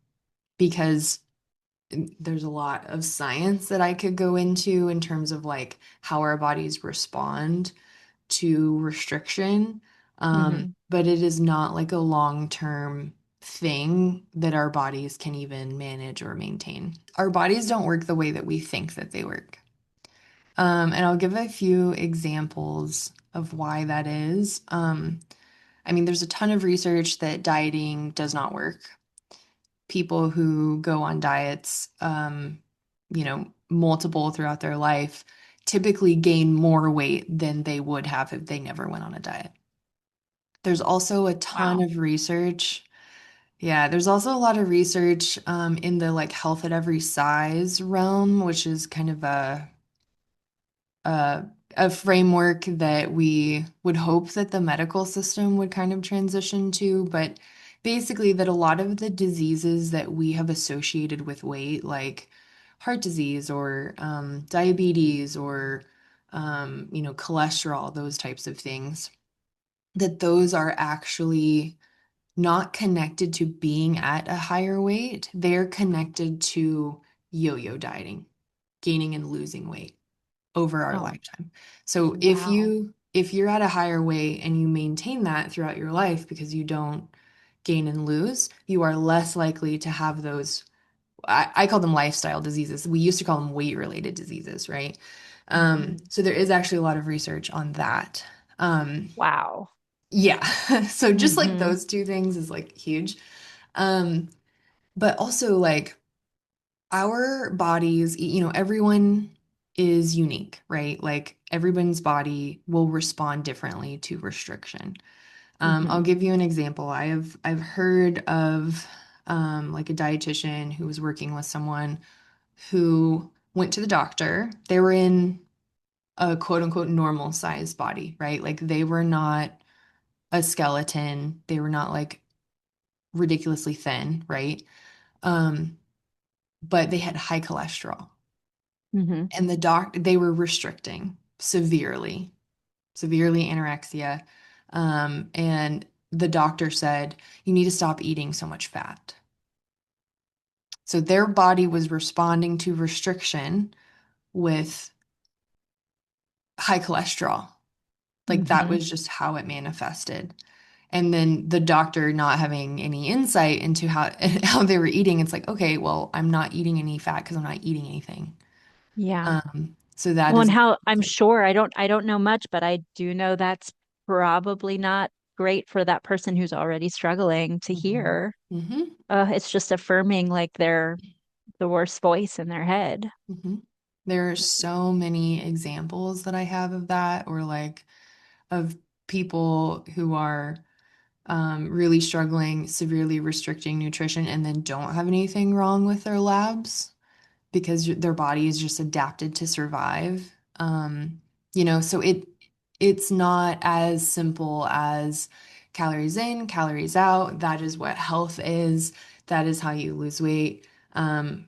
Speaker 3: because there's a lot of science that I could go into in terms of like how our bodies respond to restriction.
Speaker 1: Hmm.
Speaker 3: But it is not like a long-term thing that our bodies can even manage or maintain. Our bodies don't work the way that we think that they work. And I'll give a few examples of why that is. I mean, there's a ton of research that dieting does not work. People who go on diets, multiple throughout their life, typically gain more weight than they would have if they never went on a diet. There's also a ton
Speaker 1: Wow.
Speaker 3: of research. Yeah, there's also a lot of research in the like health at every size realm, which is kind of a a framework that we would hope that the medical system would kind of transition to, but basically that a lot of the diseases that we have associated with weight, like heart disease or diabetes or cholesterol, those types of things, that those are actually not connected to being at a higher weight. They're connected to yo-yo dieting, gaining and losing weight over our
Speaker 1: Oh,
Speaker 3: lifetime. So
Speaker 1: wow.
Speaker 3: if you're at a higher weight and you maintain that throughout your life because you don't gain and lose, you are less likely to have those. I call them lifestyle diseases. We used to call them weight related diseases, right?
Speaker 1: Hmm.
Speaker 3: So there is actually a lot of research on that. Um,
Speaker 1: Wow.
Speaker 3: yeah. So just like
Speaker 1: Hmm.
Speaker 3: those two things is like huge. Um, but also like our bodies, everyone is unique, right? Like everyone's body will respond differently to restriction. I'll
Speaker 1: Hmm.
Speaker 3: give you an example. I've heard of like a dietitian who was working with someone who went to the doctor. They were in a quote unquote normal size body, right? Like they were not a skeleton. They were not like ridiculously thin, right? Um, but they had high cholesterol.
Speaker 1: Hmm.
Speaker 3: And they were restricting severely anorexia. And the doctor said, you need to stop eating so much fat. So their body was responding to restriction with high cholesterol. Like that
Speaker 1: Hmm.
Speaker 3: was just how it manifested. And then the doctor not having any insight into how how they were eating, it's like, okay, well, I'm not eating any fat because I'm not eating anything.
Speaker 1: Yeah.
Speaker 3: So that
Speaker 1: Well, and
Speaker 3: is
Speaker 1: how I'm sure I don't know much, but I do know that's probably not great for that person who's already struggling to
Speaker 3: Mhm.
Speaker 1: hear.
Speaker 3: Mhm.
Speaker 1: It's just affirming like they're the worst voice in their head.
Speaker 3: Mhm. There are so many examples that I have of that, or like of people who are really struggling, severely restricting nutrition, and then don't have anything wrong with their labs because their body is just adapted to survive. So it's not as simple as calories in, calories out. That is what health is. That is how you lose weight.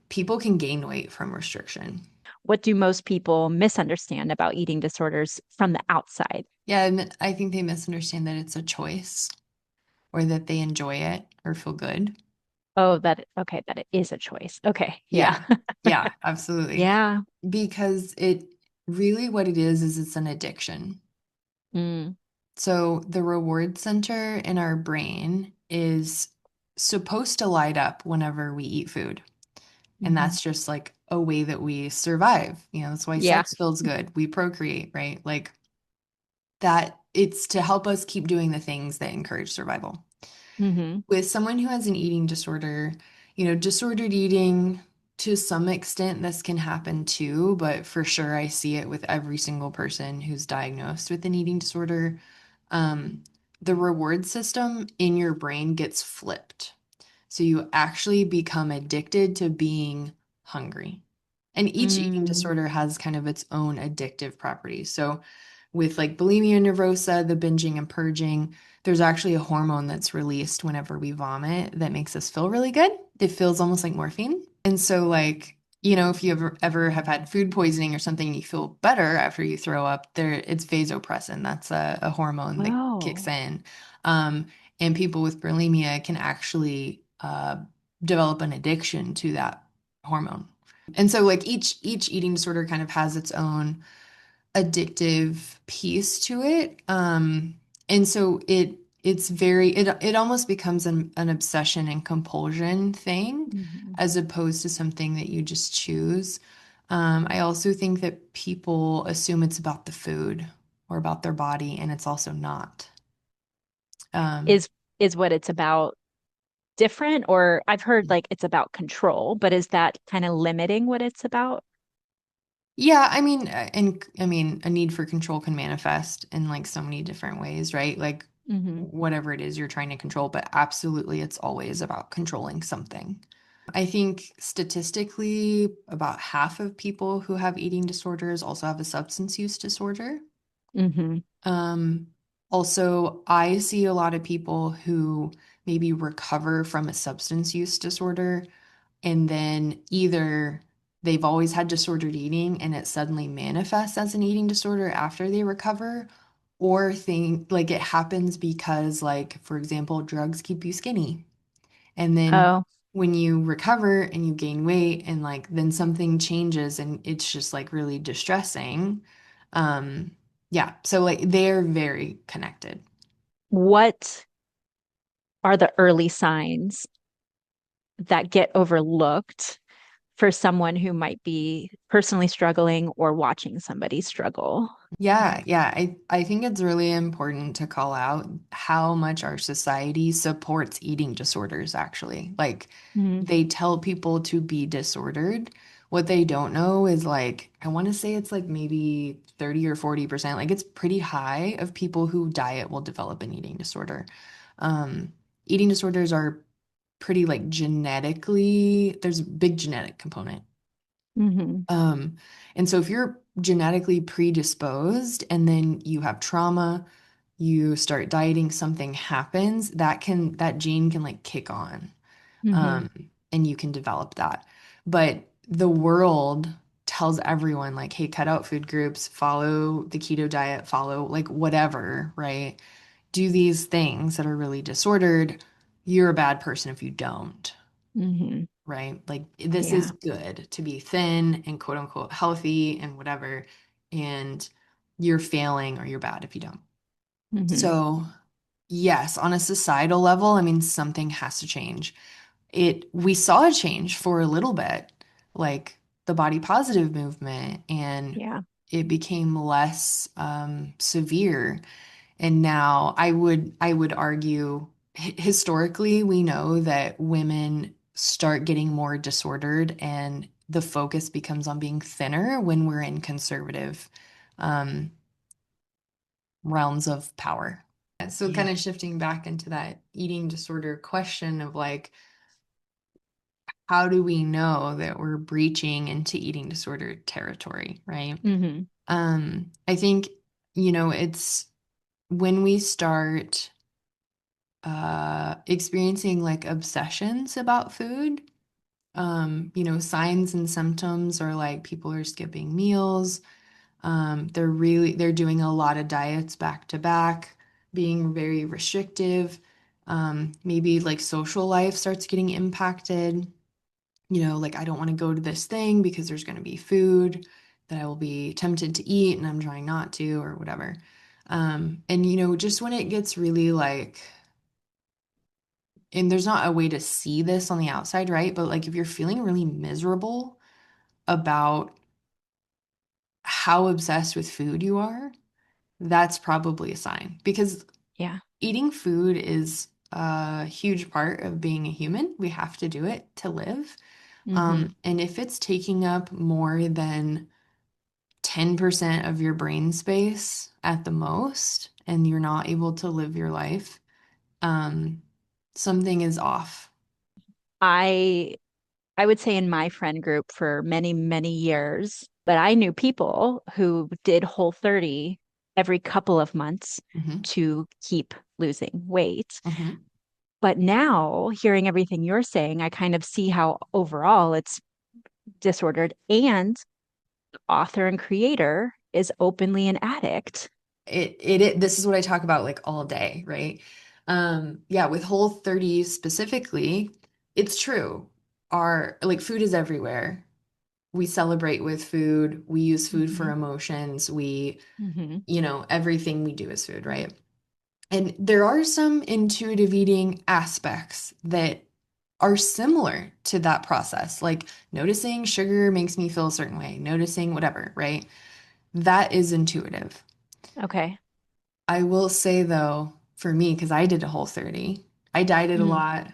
Speaker 3: People can gain weight from restriction.
Speaker 1: What do most people misunderstand about eating disorders from the outside?
Speaker 3: Yeah, and I think they misunderstand that it's a choice or that they enjoy it or feel good.
Speaker 1: Oh, okay, that it is a choice. Okay, yeah.
Speaker 3: Yeah, yeah, absolutely.
Speaker 1: Yeah.
Speaker 3: Because it really what it is it's an addiction.
Speaker 1: Mm,
Speaker 3: So the reward center in our brain is supposed to light up whenever we eat food. And
Speaker 1: hmm.
Speaker 3: that's just like a way that we survive. That's why
Speaker 1: Yeah.
Speaker 3: sex feels good. We procreate, right? Like that it's to help us keep doing the things that encourage survival.
Speaker 1: Hmm.
Speaker 3: With someone who has an eating disorder, disordered eating to some extent, this can happen too, but for sure, I see it with every single person who's diagnosed with an eating disorder. Um, the reward system in your brain gets flipped. So you actually become addicted to being hungry. And each eating
Speaker 1: Mm.
Speaker 3: disorder has kind of its own addictive properties. So with like bulimia nervosa, the binging and purging, there's actually a hormone that's released whenever we vomit that makes us feel really good. It feels almost like morphine. And so like, if you ever have had food poisoning or something and you feel better after you throw up, it's vasopressin. That's a hormone that kicks
Speaker 1: Oh.
Speaker 3: in. Um, And people with bulimia can actually develop an addiction to that hormone. And so like each eating disorder kind of has its own addictive piece to it. And so it almost becomes an obsession and compulsion thing
Speaker 1: Hmm.
Speaker 3: as opposed to something that you just choose. I also think that people assume it's about the food or about their body, and it's also not. Um,
Speaker 1: Is what it's about different? Or I've heard like it's about control, but is that kind of limiting what it's about?
Speaker 3: yeah, I mean, and I mean, a need for control can manifest in like so many different ways, right? Like
Speaker 1: Hmm.
Speaker 3: whatever it is you're trying to control, but absolutely it's always about controlling something. I think statistically, about half of people who have eating disorders also have a substance use disorder.
Speaker 1: Hmm.
Speaker 3: Um, Also, I see a lot of people who maybe recover from a substance use disorder and then either they've always had disordered eating and it suddenly manifests as an eating disorder after they recover, or think like it happens because, like, for example, drugs keep you skinny. And then
Speaker 1: Oh,
Speaker 3: when you recover and you gain weight and like then something changes and it's just like really distressing. Um, yeah, so like they're very connected.
Speaker 1: what are the early signs that get overlooked for someone who might be personally struggling or watching somebody struggle?
Speaker 3: Yeah, I think it's really important to call out how much our society supports eating disorders, actually. Like,
Speaker 1: Mm.
Speaker 3: they tell people to be disordered. What they don't know is like, I want to say it's like maybe 30 or 40%. Like, it's pretty high of people who diet will develop an eating disorder. Um, Eating disorders are pretty like genetically, there's a big genetic component.
Speaker 1: Hmm.
Speaker 3: Um, and so if you're genetically predisposed and then you have trauma, you start dieting, something happens, that gene can like kick on.
Speaker 1: Hmm.
Speaker 3: Um, and you can develop that. But the world tells everyone like, hey, cut out food groups, follow the keto diet, follow like whatever, right? Do these things that are really disordered. You're a bad person if you don't,
Speaker 1: Hmm.
Speaker 3: right? Like this is
Speaker 1: Yeah.
Speaker 3: good to be thin and quote unquote healthy and whatever. And you're failing or you're bad if you don't.
Speaker 1: Hmm.
Speaker 3: So, yes, on a societal level, I mean, something has to change. We saw a change for a little bit, like the body positive movement, and
Speaker 1: Yeah.
Speaker 3: it became less severe. And now I would argue historically we know that women start getting more disordered and the focus becomes on being thinner when we're in conservative um, realms of power. So
Speaker 1: Yeah.
Speaker 3: kind of shifting back into that eating disorder question of like, how do we know that we're breaching into eating disorder territory, right?
Speaker 1: Hmm.
Speaker 3: I think, it's when we start experiencing like obsessions about food. Signs and symptoms are like people are skipping meals. They're doing a lot of diets back to back, being very restrictive. Maybe like social life starts getting impacted. Like I don't want to go to this thing because there's going to be food that I will be tempted to eat and I'm trying not to or whatever. And just when it gets really like, and there's not a way to see this on the outside, right? But like if you're feeling really miserable about how obsessed with food you are, that's probably a sign because
Speaker 1: Yeah.
Speaker 3: eating food is a huge part of being a human. We have to do it to live.
Speaker 1: Hmm.
Speaker 3: And if it's taking up more than 10% of your brain space at the most, and you're not able to live your life, um, something is off.
Speaker 1: I I would say in my friend group for many, many years, but I knew people who did Whole 30 every couple of months
Speaker 3: Hmm.
Speaker 1: to keep losing weight.
Speaker 3: Hmm.
Speaker 1: But now, hearing everything you're saying, I kind of see how overall it's disordered and author and creator is openly an addict.
Speaker 3: This is what I talk about like all day, right? Yeah, with Whole30 specifically, it's true. Our like food is everywhere. We celebrate with food. We use food for
Speaker 1: Hmm.
Speaker 3: emotions. We,
Speaker 1: Hmm.
Speaker 3: everything we do is food, right? And there are some intuitive eating aspects that are similar to that process, like noticing sugar makes me feel a certain way, noticing whatever, right? That is intuitive.
Speaker 1: Okay.
Speaker 3: I will say though, for me, because I did a Whole30, I dieted a
Speaker 1: Mm.
Speaker 3: lot,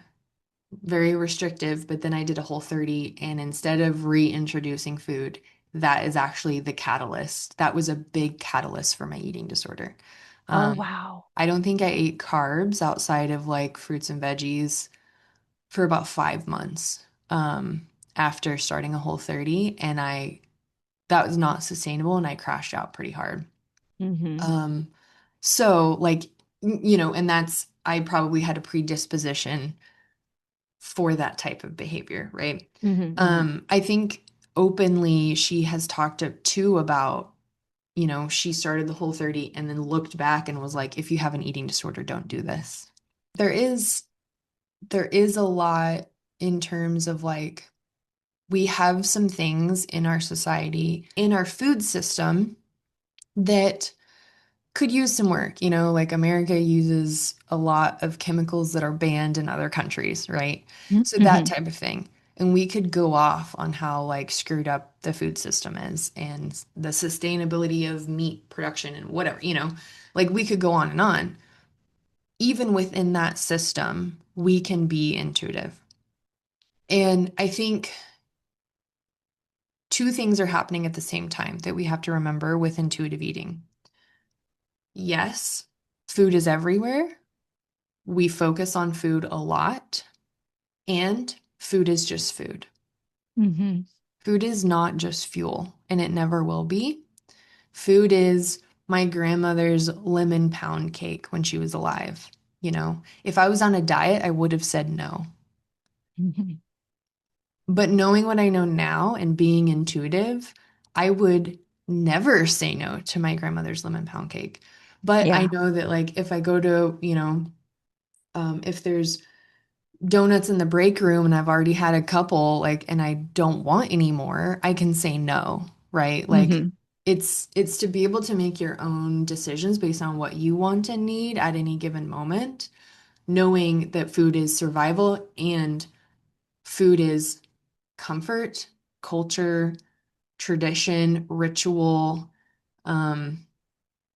Speaker 3: very restrictive, but then I did a Whole30, and instead of reintroducing food, that is actually the catalyst. That was a big catalyst for my eating disorder.
Speaker 1: Oh,
Speaker 3: Um,
Speaker 1: wow.
Speaker 3: I don't think I ate carbs outside of like fruits and veggies for about 5 months after starting a Whole30, and that was not sustainable, and I crashed out pretty hard.
Speaker 1: Hmm.
Speaker 3: Um, so like, and I probably had a predisposition for that type of behavior, right?
Speaker 1: Hmm. Hmm.
Speaker 3: I think openly she has talked too about, she started the Whole30 and then looked back and was like, if you have an eating disorder, don't do this. There is there is a lot in terms of like we have some things in our society, in our food system that could use some work. Like America uses a lot of chemicals that are banned in other countries, right? So that
Speaker 1: Hmm.
Speaker 3: type of thing. And we could go off on how like screwed up the food system is and the sustainability of meat production and whatever, like we could go on and on. Even within that system, we can be intuitive. And I think two things are happening at the same time that we have to remember with intuitive eating. Yes, food is everywhere. We focus on food a lot, and food is just food.
Speaker 1: Hmm.
Speaker 3: Food is not just fuel, and it never will be. Food is my grandmother's lemon pound cake when she was alive. If I was on a diet, I would have said no.
Speaker 1: Hmm.
Speaker 3: But knowing what I know now and being intuitive, I would never say no to my grandmother's lemon pound cake. But I
Speaker 1: Yeah.
Speaker 3: know that, like, if I go to, if there's donuts in the break room and I've already had a couple, like, and I don't want any more, I can say no, right? Like,
Speaker 1: Hmm.
Speaker 3: it's to be able to make your own decisions based on what you want and need at any given moment, knowing that food is survival and food is comfort, culture, tradition, ritual, um,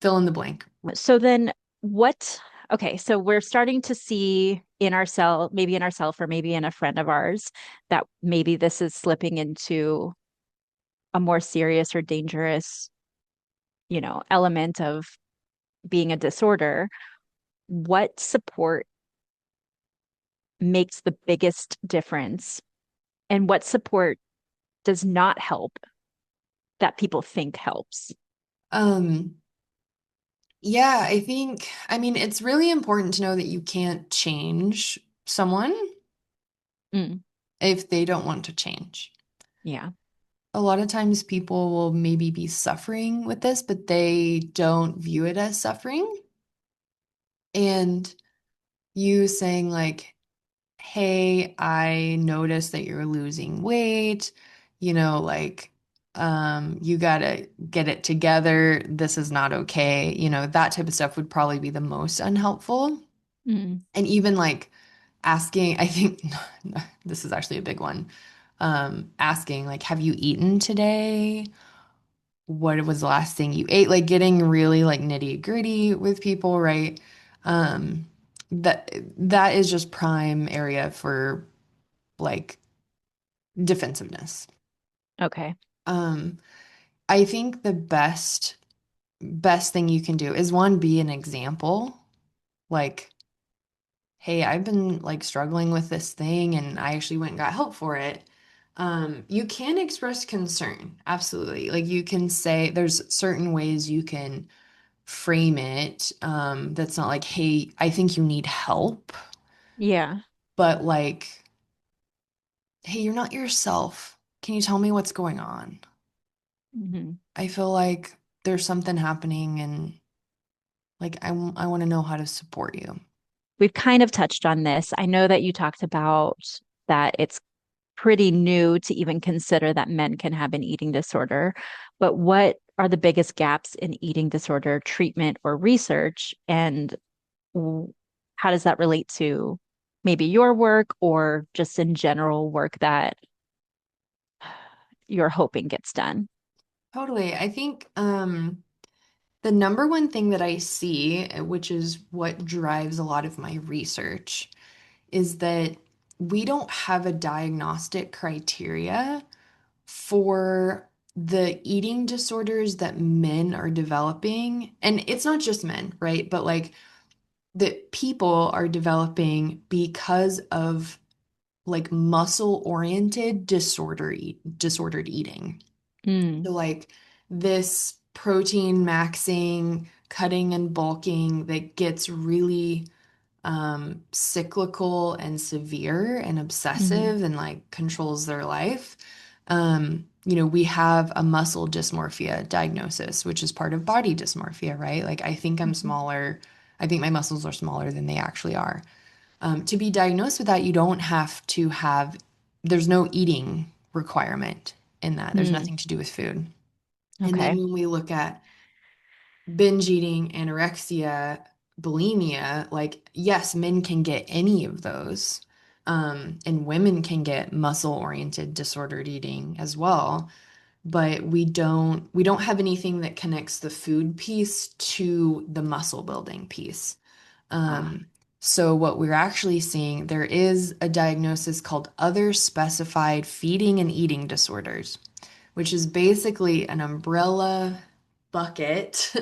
Speaker 3: fill in the blank.
Speaker 1: So then what, okay, so we're starting to see in ourselves, maybe in ourselves or maybe in a friend of ours, that maybe this is slipping into a more serious or dangerous, element of being a disorder. What support makes the biggest difference and what support does not help that people think helps?
Speaker 3: Um, yeah, I mean, it's really important to know that you can't change someone
Speaker 1: Mm,
Speaker 3: if they don't want to change.
Speaker 1: yeah.
Speaker 3: A lot of times people will maybe be suffering with this, but they don't view it as suffering. And you saying, like, hey, I noticed that you're losing weight, like, you gotta get it together. This is not okay. That type of stuff would probably be the most unhelpful.
Speaker 1: Mm,
Speaker 3: And even like asking, I think this is actually a big one. Asking, like, have you eaten today? What was the last thing you ate? Like getting really like nitty gritty with people, right? Um, that is just prime area for like defensiveness.
Speaker 1: okay.
Speaker 3: Um, I think the best thing you can do is one, be an example. Like, hey, I've been like struggling with this thing and I actually went and got help for it. You can express concern, absolutely. Like you can say there's certain ways you can frame it. That's not like, hey, I think you need help,
Speaker 1: Yeah.
Speaker 3: but like, hey, you're not yourself. Can you tell me what's going on?
Speaker 1: Hmm.
Speaker 3: I feel like there's something happening and like I want to know how to support you.
Speaker 1: we've kind of touched on this. I know that you talked about that it's pretty new to even consider that men can have an eating disorder, but what are the biggest gaps in eating disorder treatment or research? And how does that relate to maybe your work or just in general work that you're hoping gets done?
Speaker 3: Totally. I think the number one thing that I see, which is what drives a lot of my research, is that we don't have a diagnostic criteria for the eating disorders that men are developing. And it's not just men, right? But like that people are developing because of like muscle-oriented disordered eating.
Speaker 1: Mm,
Speaker 3: So like this protein maxing, cutting and bulking that gets really cyclical and severe and
Speaker 1: mhm,
Speaker 3: obsessive and like controls their life. We have a muscle dysmorphia diagnosis, which is part of body dysmorphia, right? Like I think I'm
Speaker 1: mhm,
Speaker 3: smaller. I think my muscles are smaller than they actually are. To be diagnosed with that, you don't have to have, there's no eating requirement in that. There's
Speaker 1: mm.
Speaker 3: nothing to do with food. And then
Speaker 1: Okay.
Speaker 3: when we look at binge eating, anorexia, bulimia, like, yes, men can get any of those. And women can get muscle-oriented disordered eating as well, but we don't have anything that connects the food piece to the muscle building piece.
Speaker 1: Ah,
Speaker 3: Um, so what we're actually seeing, there is a diagnosis called other specified feeding and eating disorders, which is basically an umbrella bucket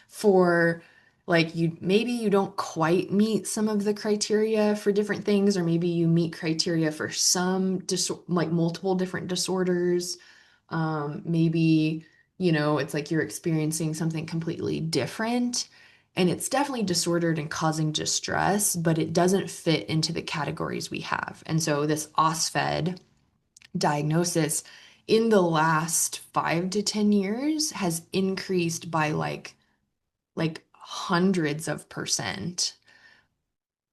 Speaker 3: for like you don't quite meet some of the criteria for different things, or maybe you meet criteria for some like multiple different disorders. Maybe, it's like you're experiencing something completely different. And it's definitely disordered and causing distress, but it doesn't fit into the categories we have. And so this OSFED diagnosis in the last 5 to 10 years has increased by like hundreds of percent,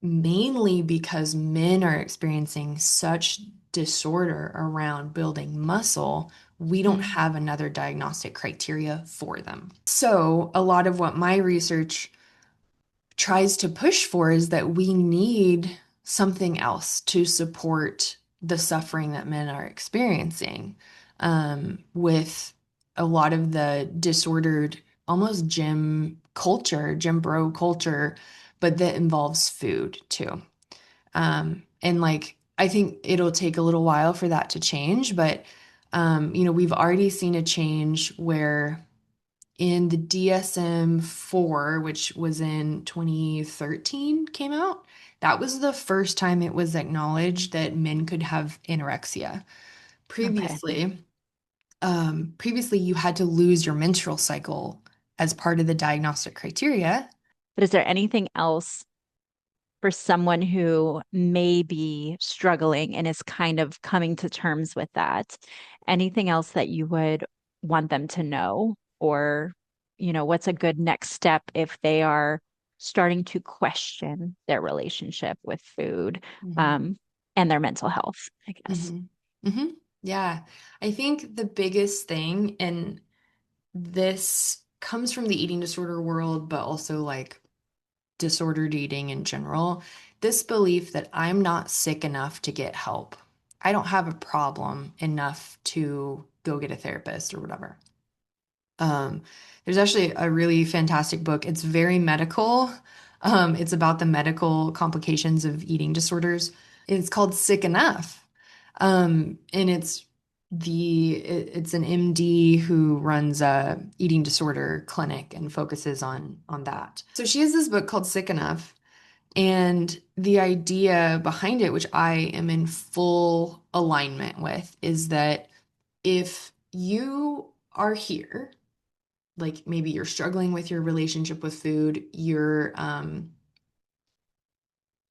Speaker 3: mainly because men are experiencing such disorder around building muscle. We don't
Speaker 1: mm,
Speaker 3: have another diagnostic criteria for them. So, a lot of what my research tries to push for is that we need something else to support the suffering that men are experiencing, with a lot of the disordered, almost gym culture, gym bro culture, but that involves food too. And like, I think it'll take a little while for that to change, but we've already seen a change where in the DSM-4, which was in 2013, came out. That was the first time it was acknowledged that men could have anorexia.
Speaker 1: okay.
Speaker 3: Previously, you had to lose your menstrual cycle as part of the diagnostic criteria.
Speaker 1: But is there anything else for someone who may be struggling and is kind of coming to terms with that? Anything else that you would want them to know? Or, what's a good next step if they are starting to question their relationship with food,
Speaker 3: Mhm.
Speaker 1: um, and their mental health, I guess?
Speaker 3: hmm hmm Yeah. I think the biggest thing, and this comes from the eating disorder world, but also like disordered eating in general, this belief that I'm not sick enough to get help. I don't have a problem enough to go get a therapist or whatever. Um, there's actually a really fantastic book. It's very medical. It's about the medical complications of eating disorders. It's called Sick Enough. And it's an MD who runs a eating disorder clinic and focuses on that. So she has this book called Sick Enough, and the idea behind it, which I am in full alignment with, is that if you are here, like maybe you're struggling with your relationship with food, you're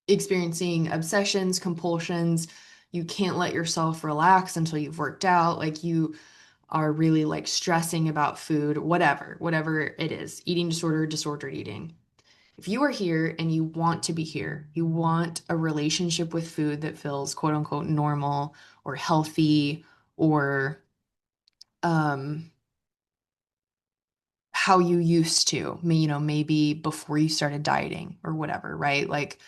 Speaker 3: experiencing obsessions, compulsions, you can't let yourself relax until you've worked out, like you are really like stressing about food, whatever it is, eating disorder, disordered eating. If you are here and you want to be here, you want a relationship with food that feels quote unquote normal or healthy or um, how you used to, maybe before you started dieting or whatever, right? Like,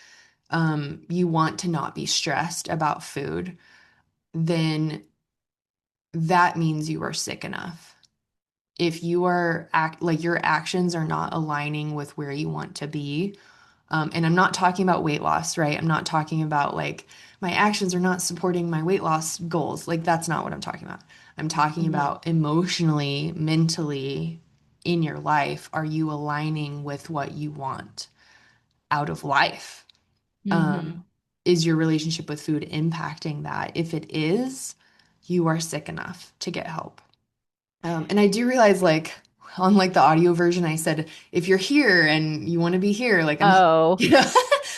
Speaker 3: you want to not be stressed about food, then that means you are sick enough. If you are like your actions are not aligning with where you want to be, and I'm not talking about weight loss, right? I'm not talking about like my actions are not supporting my weight loss goals. Like that's not what I'm talking about. I'm talking
Speaker 1: Hmm.
Speaker 3: about emotionally, mentally in your life. Are you aligning with what you want out of life?
Speaker 1: Hmm.
Speaker 3: Um, is your relationship with food impacting that? If it is, you are sick enough to get help. And I do realize, like, on like the audio version, I said, if you're here and you want to be here, like I'm,
Speaker 1: Oh,
Speaker 3: you know,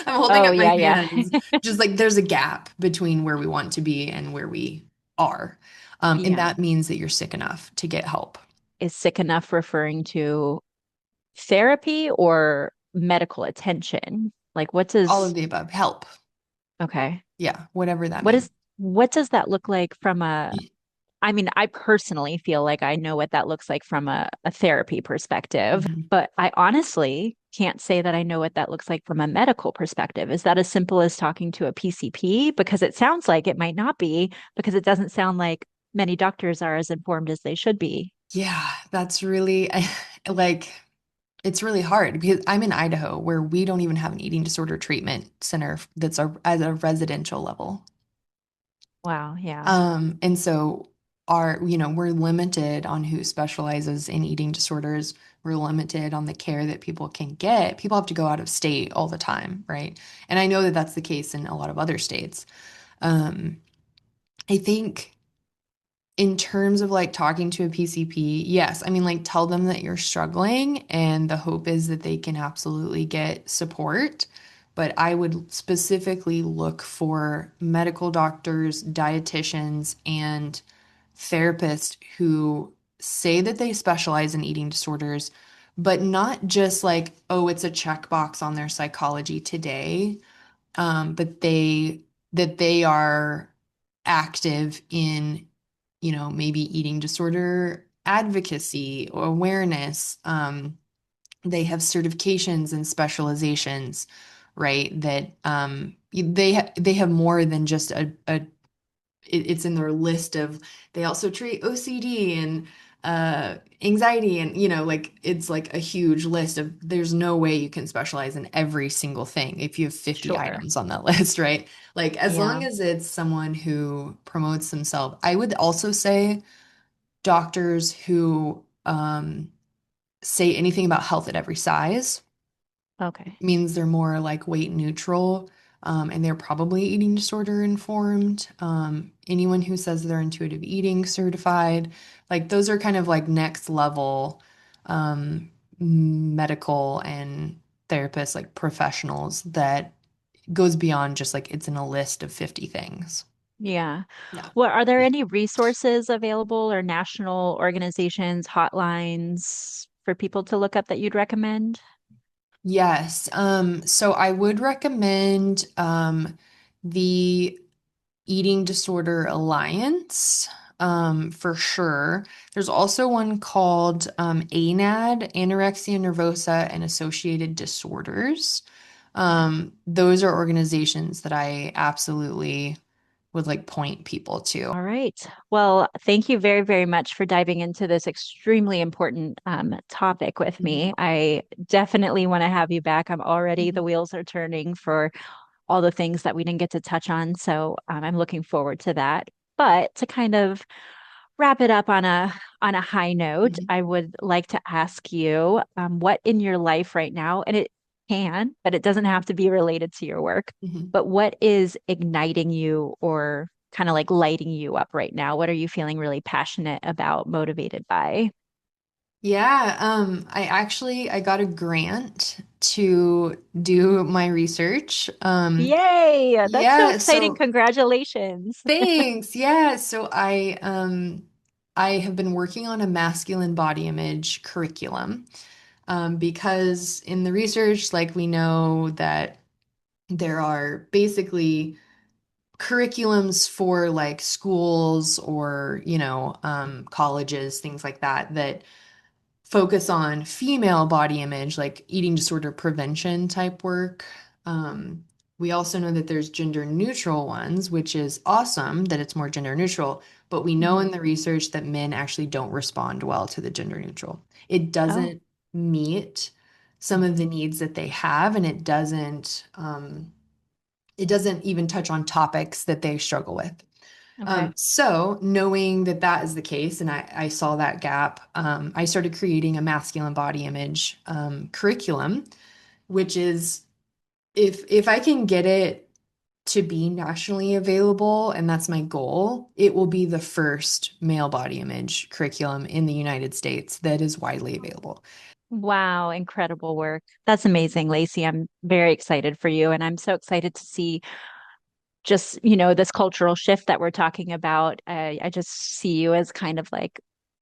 Speaker 3: I'm holding
Speaker 1: oh,
Speaker 3: up my
Speaker 1: yeah, yeah.
Speaker 3: hands, just like there's a gap between where we want to be and where we are. And
Speaker 1: Yeah.
Speaker 3: that means that you're sick enough to get help.
Speaker 1: Is sick enough referring to therapy or medical attention? Like, what
Speaker 3: All
Speaker 1: does,
Speaker 3: of the above. Help.
Speaker 1: okay.
Speaker 3: Yeah, whatever that
Speaker 1: What
Speaker 3: means.
Speaker 1: is, what does that look like from a, I mean, I personally feel like I know what that looks like from a therapy perspective,
Speaker 3: Mhm.
Speaker 1: but I honestly can't say that I know what that looks like from a medical perspective. Is that as simple as talking to a PCP? Because it sounds like it might not be, because it doesn't sound like many doctors are as informed as they should be.
Speaker 3: Yeah, that's really like it's really hard because I'm in Idaho where we don't even have an eating disorder treatment center that's at a residential level.
Speaker 1: Wow, yeah,
Speaker 3: And so we're limited on who specializes in eating disorders. We're limited on the care that people can get. People have to go out of state all the time, right? And I know that that's the case in a lot of other states. Um, I think in terms of like talking to a PCP, yes, I mean, like tell them that you're struggling, and the hope is that they can absolutely get support. But I would specifically look for medical doctors, dietitians, and therapists who say that they specialize in eating disorders, but not just like, oh, it's a checkbox on their Psychology Today, but they are active in, maybe eating disorder advocacy or awareness. They have certifications and specializations, right? That they have more than just it's in their list of they also treat OCD and anxiety and like it's like a huge list of there's no way you can specialize in every single thing if you have 50
Speaker 1: sure.
Speaker 3: items on that list, right? Like as long
Speaker 1: Yeah.
Speaker 3: as it's someone who promotes themselves. I would also say doctors who say anything about health at every size
Speaker 1: Okay.
Speaker 3: means they're more like weight neutral, and they're probably eating disorder informed. Anyone who says they're intuitive eating certified, like those are kind of like next level medical and therapists, like professionals that goes beyond just like it's in a list of 50 things.
Speaker 1: Yeah.
Speaker 3: Yeah.
Speaker 1: Well, are there any resources available or national organizations, hotlines for people to look up that you'd recommend?
Speaker 3: Yes. So I would recommend the Eating Disorder Alliance, for sure. There's also one called ANAD, Anorexia Nervosa and Associated Disorders. Those are organizations that I absolutely would like point people to.
Speaker 1: All right. Well, thank you very, very much for diving into this extremely important topic with
Speaker 3: Mhm,
Speaker 1: me. I definitely want to have you back. I'm already,
Speaker 3: mhm,
Speaker 1: the wheels are turning for all the things that we didn't get to touch on. So I'm looking forward to that. But to kind of wrap it up on a high note,
Speaker 3: mhm,
Speaker 1: I would like to ask you what in your life right now, and it can, but it doesn't have to be related to your work,
Speaker 3: mhm.
Speaker 1: but what is igniting you or kind of like lighting you up right now? What are you feeling really passionate about, motivated by?
Speaker 3: Yeah, I got a grant to do my research.
Speaker 1: Yay! That's so
Speaker 3: Yeah,
Speaker 1: exciting.
Speaker 3: so
Speaker 1: Congratulations.
Speaker 3: thanks. Yeah, so I have been working on a masculine body image curriculum. because in the research, like we know that there are basically curriculums for like schools or, colleges, things like that, that focus on female body image, like eating disorder prevention type work. Um, we also know that there's gender neutral ones, which is awesome that it's more gender neutral, but we know
Speaker 1: Mhm.
Speaker 3: in the research that men actually don't respond well to the gender neutral. It
Speaker 1: Oh,
Speaker 3: doesn't meet some of the needs that they have, and it doesn't even touch on topics that they struggle with.
Speaker 1: okay.
Speaker 3: So knowing that that is the case, and I saw that gap, I started creating a masculine body image curriculum, which is if I can get it to be nationally available, and that's my goal, it will be the first male body image curriculum in the United States that is widely available.
Speaker 1: Wow, incredible work. That's amazing, Lacey. I'm very excited for you, and I'm so excited to see just, this cultural shift that we're talking about. I just see you as kind of like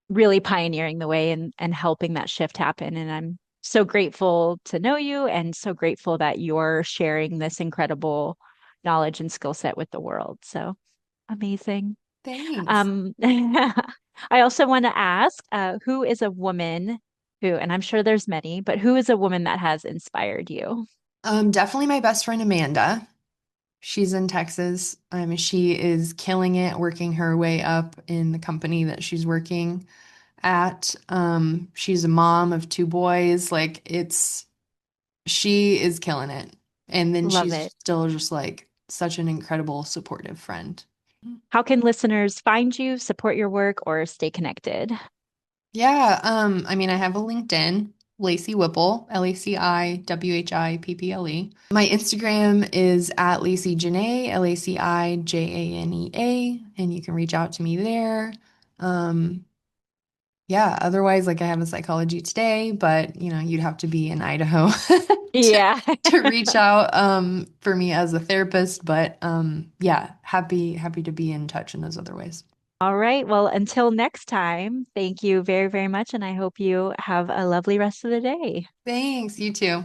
Speaker 1: really pioneering the way and helping that shift happen. And I'm so grateful to know you and so grateful that you're sharing this incredible knowledge and skill set with the world. So amazing.
Speaker 3: Thanks.
Speaker 1: I also want to ask, who is a woman who, and I'm sure there's many, but who is a woman that has inspired you?
Speaker 3: Definitely my best friend Amanda. She's in Texas. She is killing it, working her way up in the company that she's working at. She's a mom of two boys. She is killing it. And then
Speaker 1: Love
Speaker 3: she's
Speaker 1: it.
Speaker 3: still just like such an incredible, supportive friend.
Speaker 1: How can listeners find you, support your work, or stay connected?
Speaker 3: Yeah, I have a LinkedIn, Lacey Whipple, LaciWhipple. My Instagram is at Laci Janae, LaciJanea, and you can reach out to me there. Um, yeah, otherwise, like I have a Psychology Today, but you'd have to be in Idaho to
Speaker 1: Yeah.
Speaker 3: to reach out for me as a therapist. But yeah, happy to be in touch in those other ways.
Speaker 1: All right. Well, until next time, thank you very, very much. And I hope you have a lovely rest of the day.
Speaker 3: Thanks, you too.